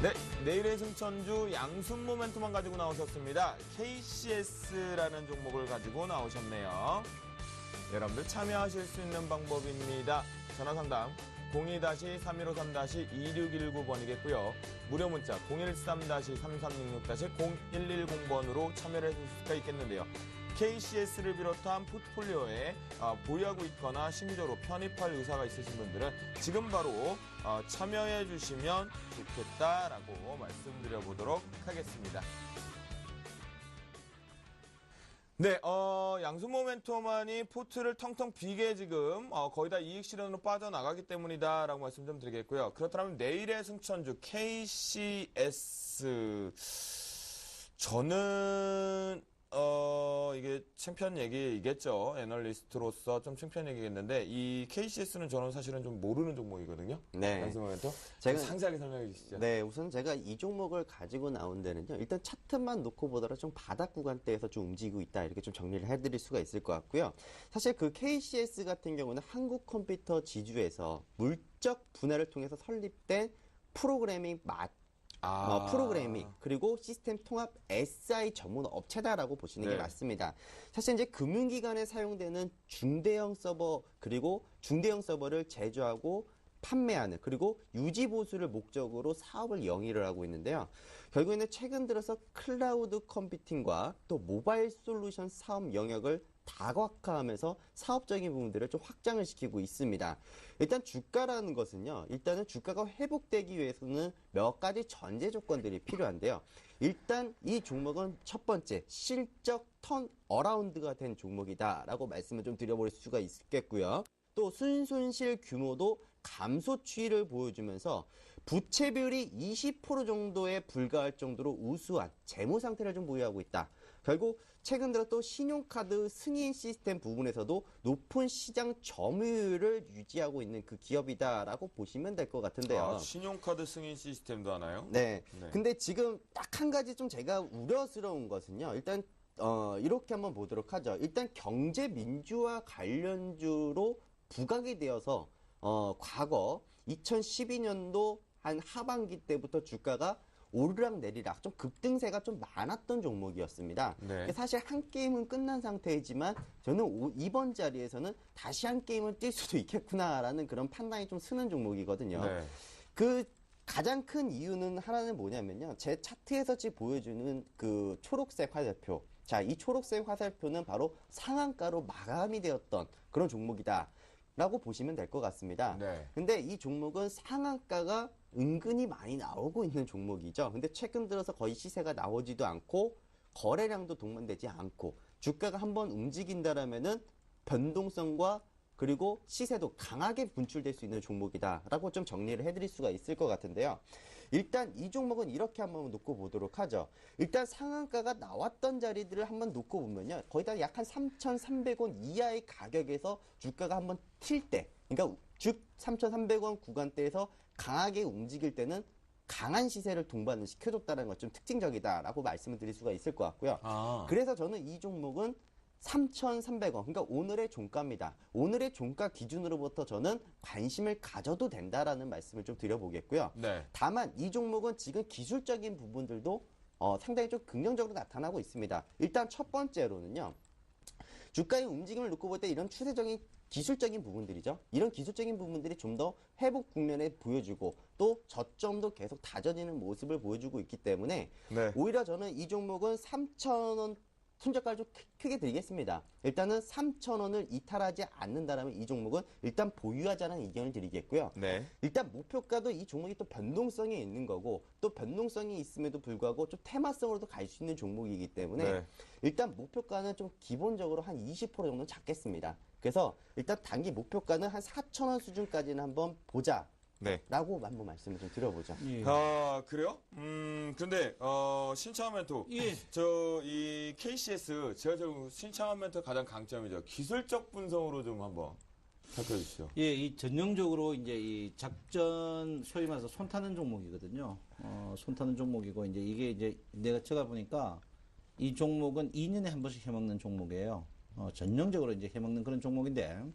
네, 내일의 승천주 양순 모멘텀만 가지고 나오셨습니다. KCS라는 종목을 가지고 나오셨네요. 여러분들 참여하실 수 있는 방법입니다. 전화상담 02-3153-2619번이겠고요. 무료 문자 013-3366-0110번으로 참여를 해주실 수가 있겠는데요. KCS를 비롯한 포트폴리오에 보유하고 있거나 신규적으로 편입할 의사가 있으신 분들은 지금 바로 참여해 주시면 좋겠다라고 말씀드려보도록 하겠습니다. 네, 양수 모멘토만이 포트를 텅텅 비게 지금 거의 다 이익 실현으로 빠져나가기 때문이다라고 말씀 좀 드리겠고요. 그렇다면 내일의 승천주 KCS 저는 이게 챔피언 얘기이겠죠. 애널리스트로서 좀 챔피언 얘기겠는데 이 KCS는 저는 사실은 좀 모르는 종목이거든요. 네. 양수 모멘토 제가 상세하게 설명해 주시죠. 네, 우선 제가 이 종목을 가지고 나온 데는요. 일단 차트만 놓고 보더라도 좀 바닥 구간대에서 좀 움직이고 있다. 이렇게 좀 정리를 해드릴 수가 있을 것 같고요. 사실 그 KCS 같은 경우는 한국 컴퓨터 지주에서 물적 분해를 통해서 설립된 프로그래밍 프로그래밍 그리고 시스템 통합 SI 전문 업체다라고 보시는 게 네. 맞습니다. 사실 이제 금융기관에 사용되는 중대형 서버 그리고 중대형 서버를 제조하고 판매하는 그리고 유지 보수를 목적으로 사업을 영위를 하고 있는데요. 결국에는 최근 들어서 클라우드 컴퓨팅과 또 모바일 솔루션 사업 영역을 다각화하면서 사업적인 부분들을 좀 확장을 시키고 있습니다. 일단 주가라는 것은요. 일단은 주가가 회복되기 위해서는 몇 가지 전제 조건들이 필요한데요. 일단 이 종목은 첫 번째 실적 턴 어라운드가 된 종목이다라고 말씀을 좀 드려볼 수가 있겠고요. 또 순손실 규모도 감소 추이를 보여주면서 부채 비율이 20% 정도에 불과할 정도로 우수한 재무 상태를 좀 보유하고 있다. 결국 최근 들어 또 신용카드 승인 시스템 부분에서도 높은 시장 점유율을 유지하고 있는 그 기업이다라고 보시면 될 것 같은데요. 아, 신용카드 승인 시스템도 하나요? 네. 네. 근데 지금 딱 한 가지 좀 제가 우려스러운 것은요. 일단 이렇게 한번 보도록 하죠. 일단 경제 민주화 관련주로 부각이 되어서 과거 2012년도 한 하반기 때부터 주가가 오르락 내리락 좀 급등세가 좀 많았던 종목이었습니다. 네. 사실 한 게임은 끝난 상태이지만 저는 이번 자리에서는 다시 한 게임을 뛸 수도 있겠구나라는 그런 판단이 좀 쓰는 종목이거든요. 네. 그 가장 큰 이유는 하나는 뭐냐면요. 제 차트에서 지금 보여주는 그 초록색 화살표. 자, 이 초록색 화살표는 바로 상한가로 마감이 되었던 그런 종목이다. 라고 보시면 될 것 같습니다. 네. 근데 이 종목은 상한가가 은근히 많이 나오고 있는 종목이죠. 근데 최근 들어서 거의 시세가 나오지도 않고 거래량도 동반되지 않고 주가가 한번 움직인다라면은 변동성과 그리고 시세도 강하게 분출될 수 있는 종목이다라고 좀 정리를 해드릴 수가 있을 것 같은데요. 일단 이 종목은 이렇게 한번 놓고 보도록 하죠. 일단 상한가가 나왔던 자리들을 한번 놓고 보면요. 거의 다 약 한 3,300원 이하의 가격에서 주가가 한번 튈 때, 그러니까 3,300원 구간대에서 강하게 움직일 때는 강한 시세를 동반을 시켜줬다는 것 좀 특징적이다라고 말씀을 드릴 수가 있을 것 같고요. 아. 그래서 저는 이 종목은 3,300원, 그러니까 오늘의 종가입니다. 오늘의 종가 기준으로부터 저는 관심을 가져도 된다라는 말씀을 좀 드려보겠고요. 네. 다만 이 종목은 지금 기술적인 부분들도 상당히 좀 긍정적으로 나타나고 있습니다. 일단 첫 번째로는요. 주가의 움직임을 놓고 볼 때 이런 추세적인 기술적인 부분들이죠. 이런 기술적인 부분들이 좀 더 회복 국면에 보여주고 또 저점도 계속 다져지는 모습을 보여주고 있기 때문에 네. 오히려 저는 이 종목은 3,000원 손절가를 좀 크게 드리겠습니다. 일단은 3,000원을 이탈하지 않는다라면 이 종목은 일단 보유하자는 의견을 드리겠고요. 네. 일단 목표가도 이 종목이 또 변동성이 있는 거고 또 변동성이 있음에도 불구하고 좀 테마성으로도 갈 수 있는 종목이기 때문에 네. 일단 목표가는 좀 기본적으로 한 20% 정도 잡겠습니다. 그래서 일단 단기 목표가는 한 4,000원 수준까지는 한번 보자. 네. 라고 한번 말씀을 좀 드려보죠. 예. 아, 그래요? 근데, 신창한 멘토. 예. 이 KCS, 제가 저 신창한 멘토 가장 강점이죠. 기술적 분석으로 좀 한번 살펴주시죠. 예, 이 전형적으로 이제 이 작전 소위 말해서 손 타는 종목이거든요. 손 타는 종목이고 이제 이게 이제 내가 제가 보니까 이 종목은 2년에 한 번씩 해먹는 종목이에요. 전형적으로 이제 해먹는 그런 종목인데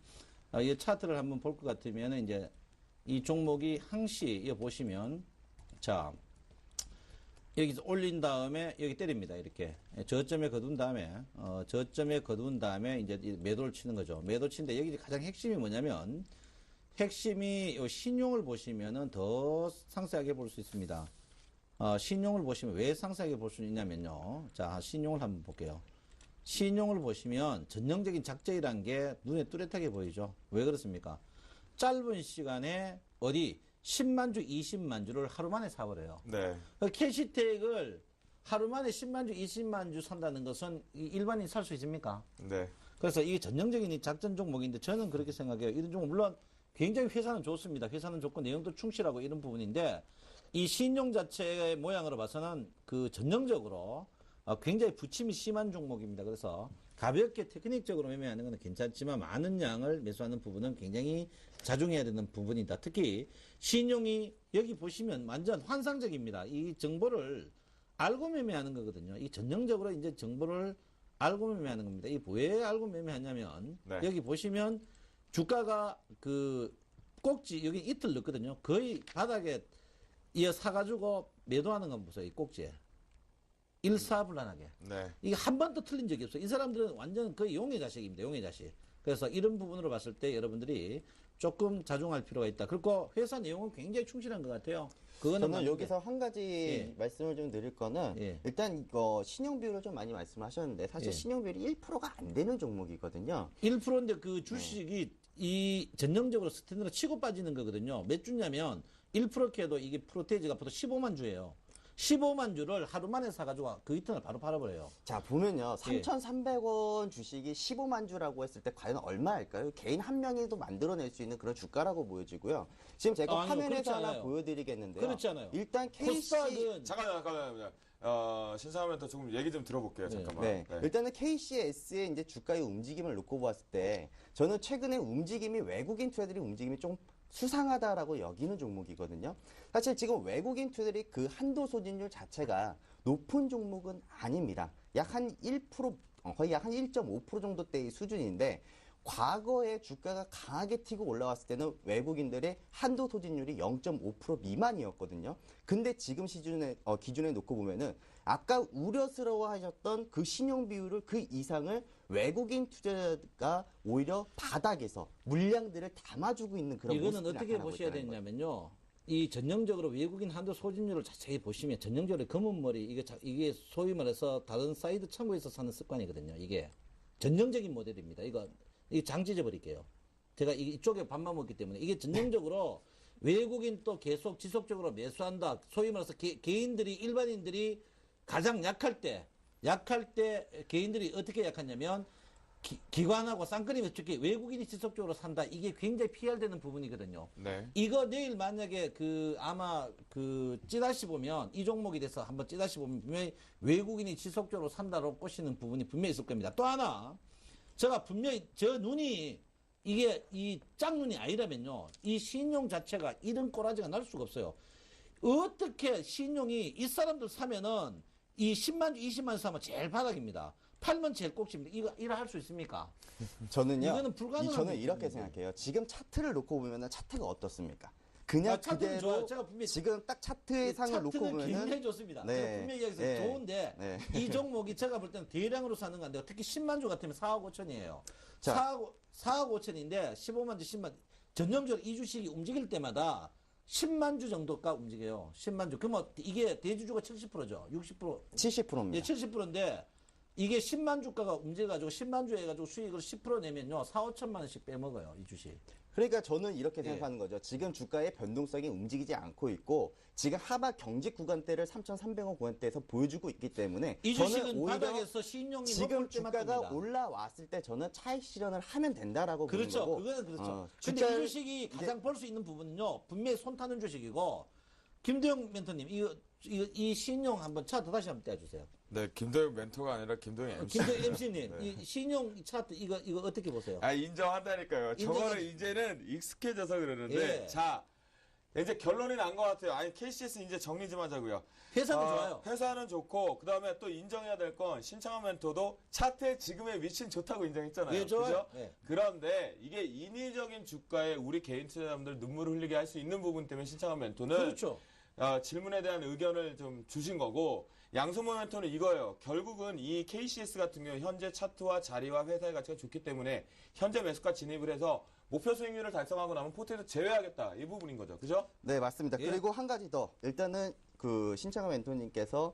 이 차트를 한번 볼 것 같으면 이제 이 종목이 항시 이거 보시면 자 여기서 올린 다음에 여기 때립니다. 이렇게 저점에 거둔 다음에 이제 매도를 치는 거죠. 매도 치는데 여기 가장 핵심이 뭐냐면 핵심이 요 신용을 보시면은 더 상세하게 볼 수 있습니다. 신용을 보시면 왜 상세하게 볼 수 있냐면요. 자, 신용을 한번 볼게요. 신용을 보시면 전형적인 작전이란 게 눈에 뚜렷하게 보이죠. 왜 그렇습니까? 짧은 시간에 어디 10만 주, 20만 주를 하루 만에 사버려요. 네. 캐시텍을 하루 만에 10만 주, 20만 주 산다는 것은 일반인이 살 수 있습니까? 네. 그래서 이게 전형적인 이 작전 종목인데 저는 그렇게 생각해요. 이런 종목 물론 굉장히 회사는 좋습니다. 회사는 좋고 내용도 충실하고 이런 부분인데 이 신용 자체의 모양으로 봐서는 그 전형적으로 굉장히 부침이 심한 종목입니다. 그래서 가볍게 테크닉적으로 매매하는 건 괜찮지만 많은 양을 매수하는 부분은 굉장히 자중해야 되는 부분이다. 특히 신용이 여기 보시면 완전 환상적입니다. 이 정보를 알고 매매하는 거거든요. 이 전형적으로 이제 정보를 알고 매매하는 겁니다. 이 왜 알고 매매하냐면 네. 여기 보시면 주가가 그 꼭지 여기 이틀 넣거든요. 거의 바닥에 이어 사가지고 매도하는 건 보세요. 이 꼭지에. 일사불란하게. 네. 이게 한 번도 틀린 적이 없어요. 이 사람들은 완전 거의 용의 자식입니다. 용의 자식. 그래서 이런 부분으로 봤을 때 여러분들이 조금 자중할 필요가 있다. 그리고 회사 내용은 굉장히 충실한 것 같아요. 그거는 저는 맞는데. 여기서 한 가지 예. 말씀을 좀 드릴 거는 예. 일단 이거 신용 비율을 좀 많이 말씀하셨는데 사실 예. 신용 비율이 1%가 안 되는 종목이거든요. 1%인데 그 주식이 이 전형적으로 스탠드로 치고 빠지는 거거든요. 몇 주냐면 1%켜도 이게 프로테이지가 보통 15만 주예요. 15만 주를 하루 만에 사가지고 그 이튿날 바로 팔아버려요. 자, 보면요. 예. 3,300원 주식이 15만 주라고 했을 때 과연 얼마일까요? 개인 한 명이도 만들어낼 수 있는 그런 주가라고 보여지고요. 지금 제가 아니요, 화면에서 그렇지 하나 않아요. 보여드리겠는데요. 그렇지 않아요. 일단 KC 코스닥은 잠깐만요. 신사하면 더 조금 얘기 좀 들어볼게요. 잠깐만. 네. 일단은 KCS의 이제 주가의 움직임을 놓고 봤을 때 저는 최근에 움직임이 외국인 투자들이 움직임이 좀 수상하다라고 여기는 종목이거든요. 사실 지금 외국인 투자들이 그 한도 소진율 자체가 높은 종목은 아닙니다. 약 한 1%, 거의 약 한 1.5% 정도대의 수준인데 과거에 주가가 강하게 튀고 올라왔을 때는 외국인들의 한도 소진율이 0.5% 미만이었거든요. 근데 지금 기준에 놓고 보면은 아까 우려스러워 하셨던 그 신용 비율을 그 이상을 외국인 투자자가 오히려 바닥에서 물량들을 담아주고 있는 그런 이거는 모습이 어떻게 나타나고 보셔야 있다는 거예요. 되냐면요. 이 전형적으로 외국인 한도 소진율을 자세히 보시면 전형적으로 검은 머리 이게 소위 말해서 다른 사이드 창구에서 사는 습관이거든요. 이게 전형적인 모델입니다. 이거 장 찢어버릴게요. 제가 이쪽에 밥만 먹기 때문에 이게 전형적으로 외국인 또 계속 지속적으로 매수한다. 소위 말해서 개인들이 일반인들이 가장 약할 때 개인들이 어떻게 약하냐면 기관하고 쌍끌이 특히 외국인이 지속적으로 산다. 이게 굉장히 PR되는 부분이거든요. 네. 이거 내일 만약에 아마 찌다시 보면 이 종목에 대해서 한번 찌다시 보면 분명히 외국인이 지속적으로 산다로 꼬시는 부분이 분명히 있을 겁니다. 또 하나 제가 분명히 저 눈이 이게 이 짝눈이 아니라면요. 이 신용 자체가 이런 꼬라지가 날 수가 없어요. 어떻게 신용이 이 사람들 사면은 이 10만 주, 20만 주 사면 제일 바닥입니다. 팔면 제일 꼭집니다. 이거 할 수 있습니까? 저는요. 이거는 불가능한 저는 이렇게 부분인데. 생각해요. 지금 차트를 놓고 보면은 차트가 어떻습니까? 그냥 차트는 좋아요. 그대로 제가 분명히 지금 딱 차트의 상을 놓고 차트는 보면은 굉장히 좋습니다. 네. 제가 분명히 얘기해서 네. 좋은데 네. 이 종목이 제가 볼 때는 대량으로 사는 건데 특히 10만 주 같으면 4억 5천이에요. 자. 4억 5천인데 15만 주, 10만 전형적으로 이 주식이 움직일 때마다 10만 주 정도가 움직여요. 10만 주. 그러면 이게 대주주가 70%죠. 60%. 70%입니다. 70%인데 이게 10만 주가가 움직여가지고 10만 주 해가지고 수익을 10% 내면요. 4, 5천만 원씩 빼먹어요. 이 주식. 그러니까 저는 이렇게 예. 생각하는 거죠. 지금 주가의 변동성이 움직이지 않고 있고 지금 하방 경직 구간대를 3,300원 구간대에서 보여주고 있기 때문에 이 저는 주식은 오히려 바닥에서 신용이 지금 높을 때만 주가가 뜹니다. 올라왔을 때 저는 차익 실현을 하면 된다라고 보는 그렇죠. 거고 그거는 그렇죠. 근데 주가를 이 주식이 가장 볼 수 있는 부분은요. 분명히 손 타는 주식이고 김대영 멘토님 이 신용 한번 차트 다시 한번 떼어주세요. 네, 김도영 멘토가 아니라 김도영 MC. 김대영 MC님 이 신용 차트 이거 어떻게 보세요? 아, 인정한다니까요. 저거는 인정해. 이제는 익숙해져서 그러는데. 예. 자, 이제 결론이 난 것 같아요. 아니, KCS 이제 정리 좀 하자고요. 회사는 좋아요. 회사는 좋고, 그 다음에 또 인정해야 될 건 신창원 멘토도 차트의 지금의 위치는 좋다고 인정했잖아요. 예, 좋아요. 그죠? 예. 그런데 이게 인위적인 주가에 우리 개인 투자자분들 눈물을 흘리게 할 수 있는 부분 때문에 신창원 멘토는 그렇죠. 질문에 대한 의견을 좀 주신 거고, 양소모 멘토는 이거예요. 결국은 이 KCS 같은 경우 현재 차트와 자리와 회사의 가치가 좋기 때문에 현재 매수가 진입을 해서 목표 수익률을 달성하고 나면 포트에서 제외하겠다. 이 부분인 거죠. 그죠? 네, 맞습니다. 예. 그리고 한 가지 더. 일단은 신창원 멘토님께서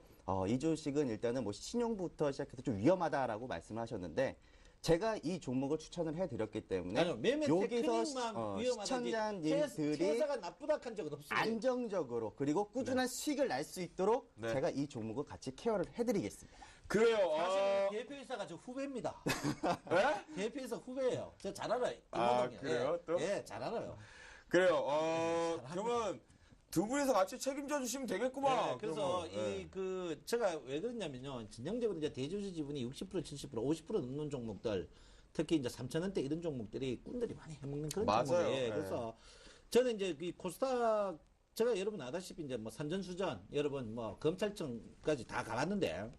이 주식은 일단은 뭐 신용부터 시작해서 좀 위험하다라고 말씀하셨는데 제가 이 종목을 추천을 해드렸기 때문에 아니요, 매매 여기서 테크닉만 위험하다지 시청자님들이 회사가 나쁘다 한 적은 없습니다. 안정적으로 그리고 꾸준한 수익을 날 수 있도록 네. 제가 이 종목을 같이 케어를 해드리겠습니다. 그래요. 사실 대표이사가 저 후배입니다. 예? 대표이사 후배예요. 저 잘 알아요. 아, 임원동이. 그래요? 또? 예, 잘 알아요. 그래요. 그러면 두 분이서 같이 책임져 주시면 되겠구만. 네, 그래서 그러면. 제가 왜 그러냐면요. 전형적으로 이제 대주주 지분이 60%, 70%, 50% 넘는 종목들, 특히 이제 3,000원대 이런 종목들이 꾼들이 많이 해먹는 그런 맞아요. 종목이에요. 네. 그래서 저는 이제 이 코스닥 제가 여러분 아다시피 이제 뭐 산전수전 여러분 뭐 검찰청까지 다 가봤는데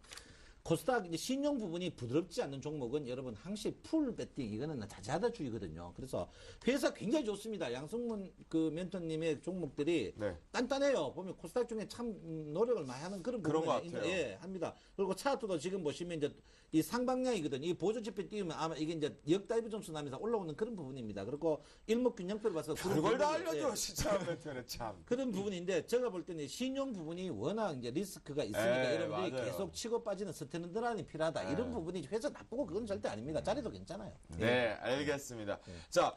코스닥 이제 신용 부분이 부드럽지 않는 종목은 여러분 항시 풀 배팅 이거는 자제하다 주의거든요. 그래서 회사 굉장히 좋습니다. 양승문 그 멘토님의 종목들이 네. 단단해요. 보면 코스닥 중에 참 노력을 많이 하는 그런 그런 것 부분이 같아요. 예, 합니다. 그리고 차트도 지금 보시면 이제 이 상방향이거든요. 이 보조지표 띄우면 아마 이게 이제 역다이브 점수 나면서 올라오는 그런 부분입니다. 그리고 일목균형표를 봐서 그런 별걸 다 부분이, 알려줘 예, 시청 멘트는 참. 그런 부분인데 제가 볼 때는 신용 부분이 워낙 이제 리스크가 있으니까 예, 여러분들이 맞아요. 계속 치고 빠지는 스탠드란이 필요하다. 예. 이런 부분이 회사 나쁘고 그건 절대 아닙니다. 자리도 괜찮아요. 네, 알겠습니다. 자,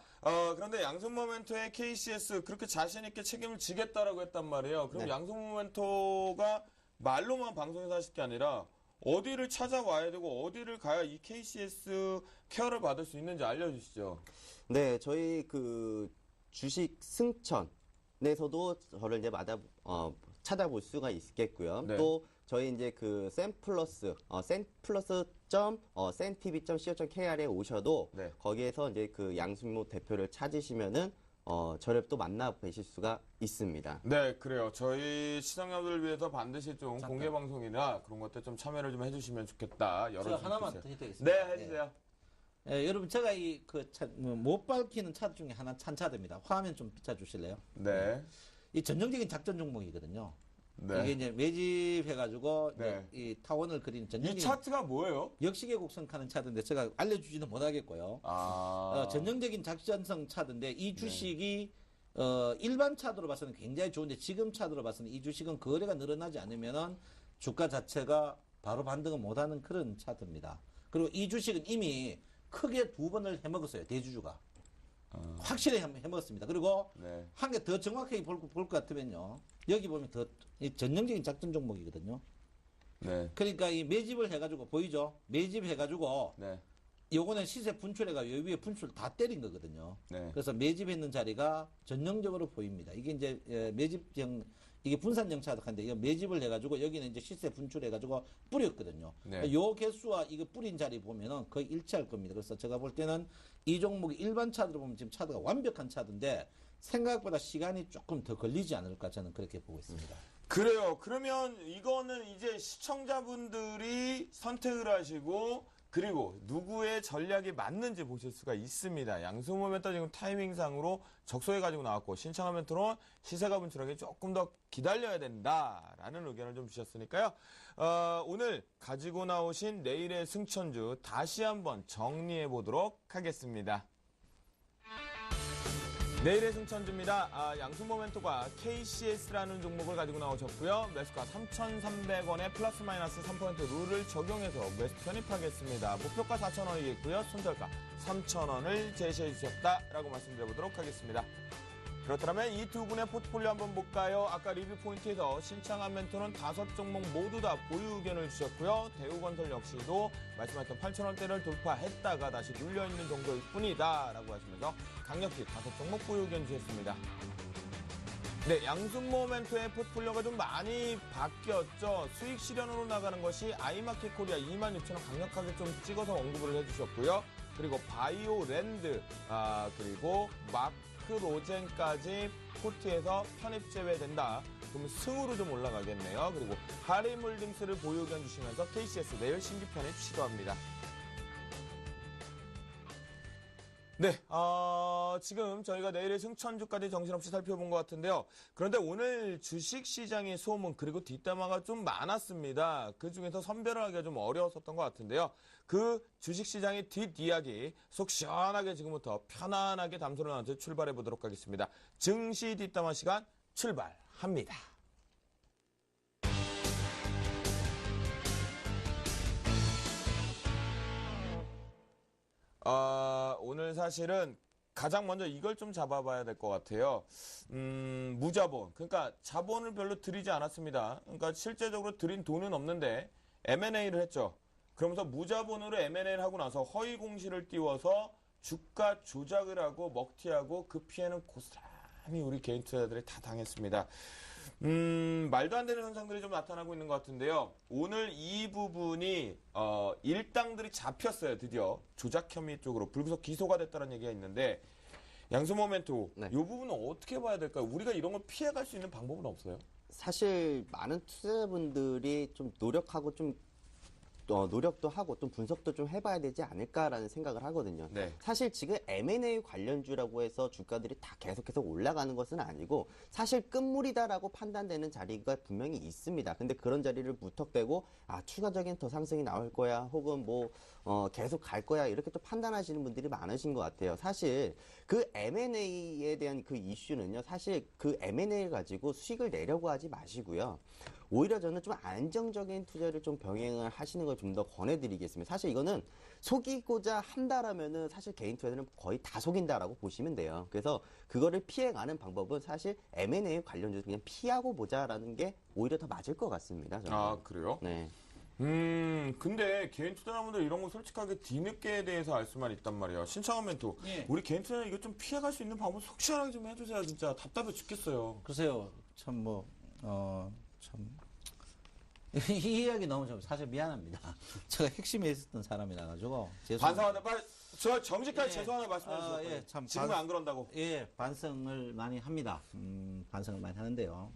그런데 양승모멘토의 KCS 그렇게 자신 있게 책임을 지겠다라고 했단 말이에요. 그럼 네. 양승모멘토가 말로만 방송에서 하실 게 아니라 어디를 찾아와야 되고 어디를 가야 이 KCS 케어를 받을 수 있는지 알려주시죠. 네, 저희 그 주식 승천에서도 저를 이제 찾아볼 수가 있겠고요. 네. 또 저희 이제 그 senplus.sentv.co.kr에 오셔도 네. 거기에서 이제 그 양승모 대표를 찾으시면은 저를 또 만나 뵈실 수가 있습니다. 네, 그래요. 저희 시청자들을 위해서 반드시 좀 공개 방송이나 그런 것들 좀 참여를 좀 해주시면 좋겠다. 제가 하나만 더 해드리겠습니다. 네, 해주세요. 예, 여러분 제가 이 그 못 밝히는 차트 중에 하나 찬차드입니다. 화면 좀 비춰주실래요? 네, 이 전형적인 작전 종목이거든요. 네. 이게 이제 매집해가지고 네. 이제 이 타원을 그리는 이 전형적인 차트가 뭐예요? 역시계 곡선하는 차트인데 제가 알려주지는 못하겠고요. 전형적인 작전성 차트인데 이 주식이 일반 차트로 봐서는 굉장히 좋은데 지금 차트로 봐서는 이 주식은 거래가 늘어나지 않으면은 주가 자체가 바로 반등을 못하는 그런 차트입니다. 그리고 이 주식은 이미 크게 2번을 해먹었어요. 대주주가. 확실히 해먹었습니다. 그리고 네. 한 개 더 정확하게 볼 것 같으면요. 여기 보면 더 이 전형적인 작전 종목이거든요. 네. 그러니까 이 매집을 해가지고 보이죠? 매집해가지고 네. 요거는 시세 분출해가 요 위에 분출 다 때린 거거든요. 네. 그래서 매집했는 자리가 전형적으로 보입니다. 이게 이제 매집형 이게 분산형 차득한데 이거 매집을 해가지고 여기는 이제 시세 분출해가지고 뿌렸거든요. 네. 그러니까 요 개수와 이거 뿌린 자리 보면은 거의 일치할 겁니다. 그래서 제가 볼 때는 이 종목이 일반 차트로 보면 지금 차트가 완벽한 차트인데 생각보다 시간이 조금 더 걸리지 않을까 저는 그렇게 보고 있습니다. 그래요. 그러면 이거는 이제 시청자분들이 선택을 하시고 그리고 누구의 전략이 맞는지 보실 수가 있습니다. 양승모 멘토 지금 타이밍상으로 적소해 가지고 나왔고 신청한 멘토는 시세가 분출하기 조금 더 기다려야 된다라는 의견을 좀 주셨으니까요. 오늘 가지고 나오신 내일의 승천주 다시 한번 정리해 보도록 하겠습니다. 내일의 승천주입니다. 양승모 멘토가 KCS라는 종목을 가지고 나오셨고요. 매수가 3,300원에 플러스 마이너스 3% 룰을 적용해서 매수 편입하겠습니다. 목표가 4,000원이겠고요. 손절가 3,000원을 제시해 주셨다라고 말씀드려보도록 하겠습니다. 그렇다면 이 두 분의 포트폴리오 한번 볼까요? 아까 리뷰 포인트에서 신청한 멘토는 5종목 모두 다 보유 의견을 주셨고요. 대우건설 역시도 말씀하셨던 8,000원대를 돌파했다가 다시 눌려있는 정도일 뿐이다 라고 하시면서 강력히 5종목 보유 의견 주셨습니다. 네, 양승모 멘토의 포트폴리오가 좀 많이 바뀌었죠. 수익 실현으로 나가는 것이 아이마켓 코리아 26,000원 강력하게 좀 찍어서 언급을 해주셨고요. 그리고 바이오랜드, 그리고 마크로젠까지 포트에서 편입 제외된다. 그럼 승으로 좀 올라가겠네요. 그리고 하리몰딩스를 보유 의견 주시면서 KCS 내일 신규 편입 시도합니다. 네, 지금 저희가 내일의 승천주까지 정신없이 살펴본 것 같은데요. 그런데 오늘 주식시장의 소문 그리고 뒷담화가 좀 많았습니다. 그중에서 선별하기가 좀 어려웠었던 것 같은데요. 그 주식시장의 뒷이야기 속 시원하게 지금부터 편안하게 담소를 나눠서 출발해 보도록 하겠습니다. 증시 뒷담화 시간 출발합니다. 오늘 사실은 가장 먼저 이걸 좀 잡아봐야 될 것 같아요. 무자본. 그러니까 자본을 별로 들이지 않았습니다. 그러니까 실제적으로 들인 돈은 없는데 M&A를 했죠. 그러면서 무자본으로 M&A를 하고 나서 허위 공시를 띄워서 주가 조작을 하고 먹튀하고 그 피해는 고스란히 우리 개인 투자자들이 다 당했습니다. 말도 안 되는 현상들이 좀 나타나고 있는 것 같은데요. 오늘 이 부분이 일당들이 잡혔어요. 드디어 조작 혐의 쪽으로 불구속 기소가 됐다는 얘기가 있는데 양승모 멘토 네. 이 부분은 어떻게 봐야 될까요? 우리가 이런 걸 피해갈 수 있는 방법은 없어요? 사실 많은 투자자분들이 좀 노력하고 좀 노력도 하고 또 분석도 좀 해봐야 되지 않을까라는 생각을 하거든요. 네. 사실 지금 M&A 관련주라고 해서 주가들이 다 계속해서 올라가는 것은 아니고 사실 끝물이다라고 판단되는 자리가 분명히 있습니다. 근데 그런 자리를 무턱대고 추가적인 더 상승이 나올 거야 혹은 계속 갈 거야 이렇게 또 판단하시는 분들이 많으신 것 같아요. 사실 그 M&A에 대한 그 이슈는요. 사실 그 M&A를 가지고 수익을 내려고 하지 마시고요. 오히려 저는 좀 안정적인 투자를 좀 병행을 하시는 걸 좀 더 권해드리겠습니다. 사실 이거는 속이고자 한다라면은 사실 개인 투자들은 거의 다 속인다라고 보시면 돼요. 그래서 그거를 피해가는 방법은 사실 M&A 관련주도 그냥 피하고 보자라는 게 오히려 더 맞을 것 같습니다. 저는. 아, 그래요? 네. 근데 개인 투자자분들 이런 거 솔직하게 뒤늦게에 대해서 알 수만 있단 말이에요. 신창원 멘토, 예. 우리 개인 투자자 이거 좀 피해갈 수 있는 방법 속 시원하게 좀 해주세요. 진짜 답답해 죽겠어요. 글쎄요, 참 참. 이 이야기 너무 좀 사실 미안합니다. 제가 핵심에 있었던 사람이라 가지고 반성하는 빨리 저 정직하게 예. 죄송하는 말씀해 주세요. 예, 참 지금은 안 그런다고. 예, 반성을 많이 합니다. 반성을 많이 하는데요.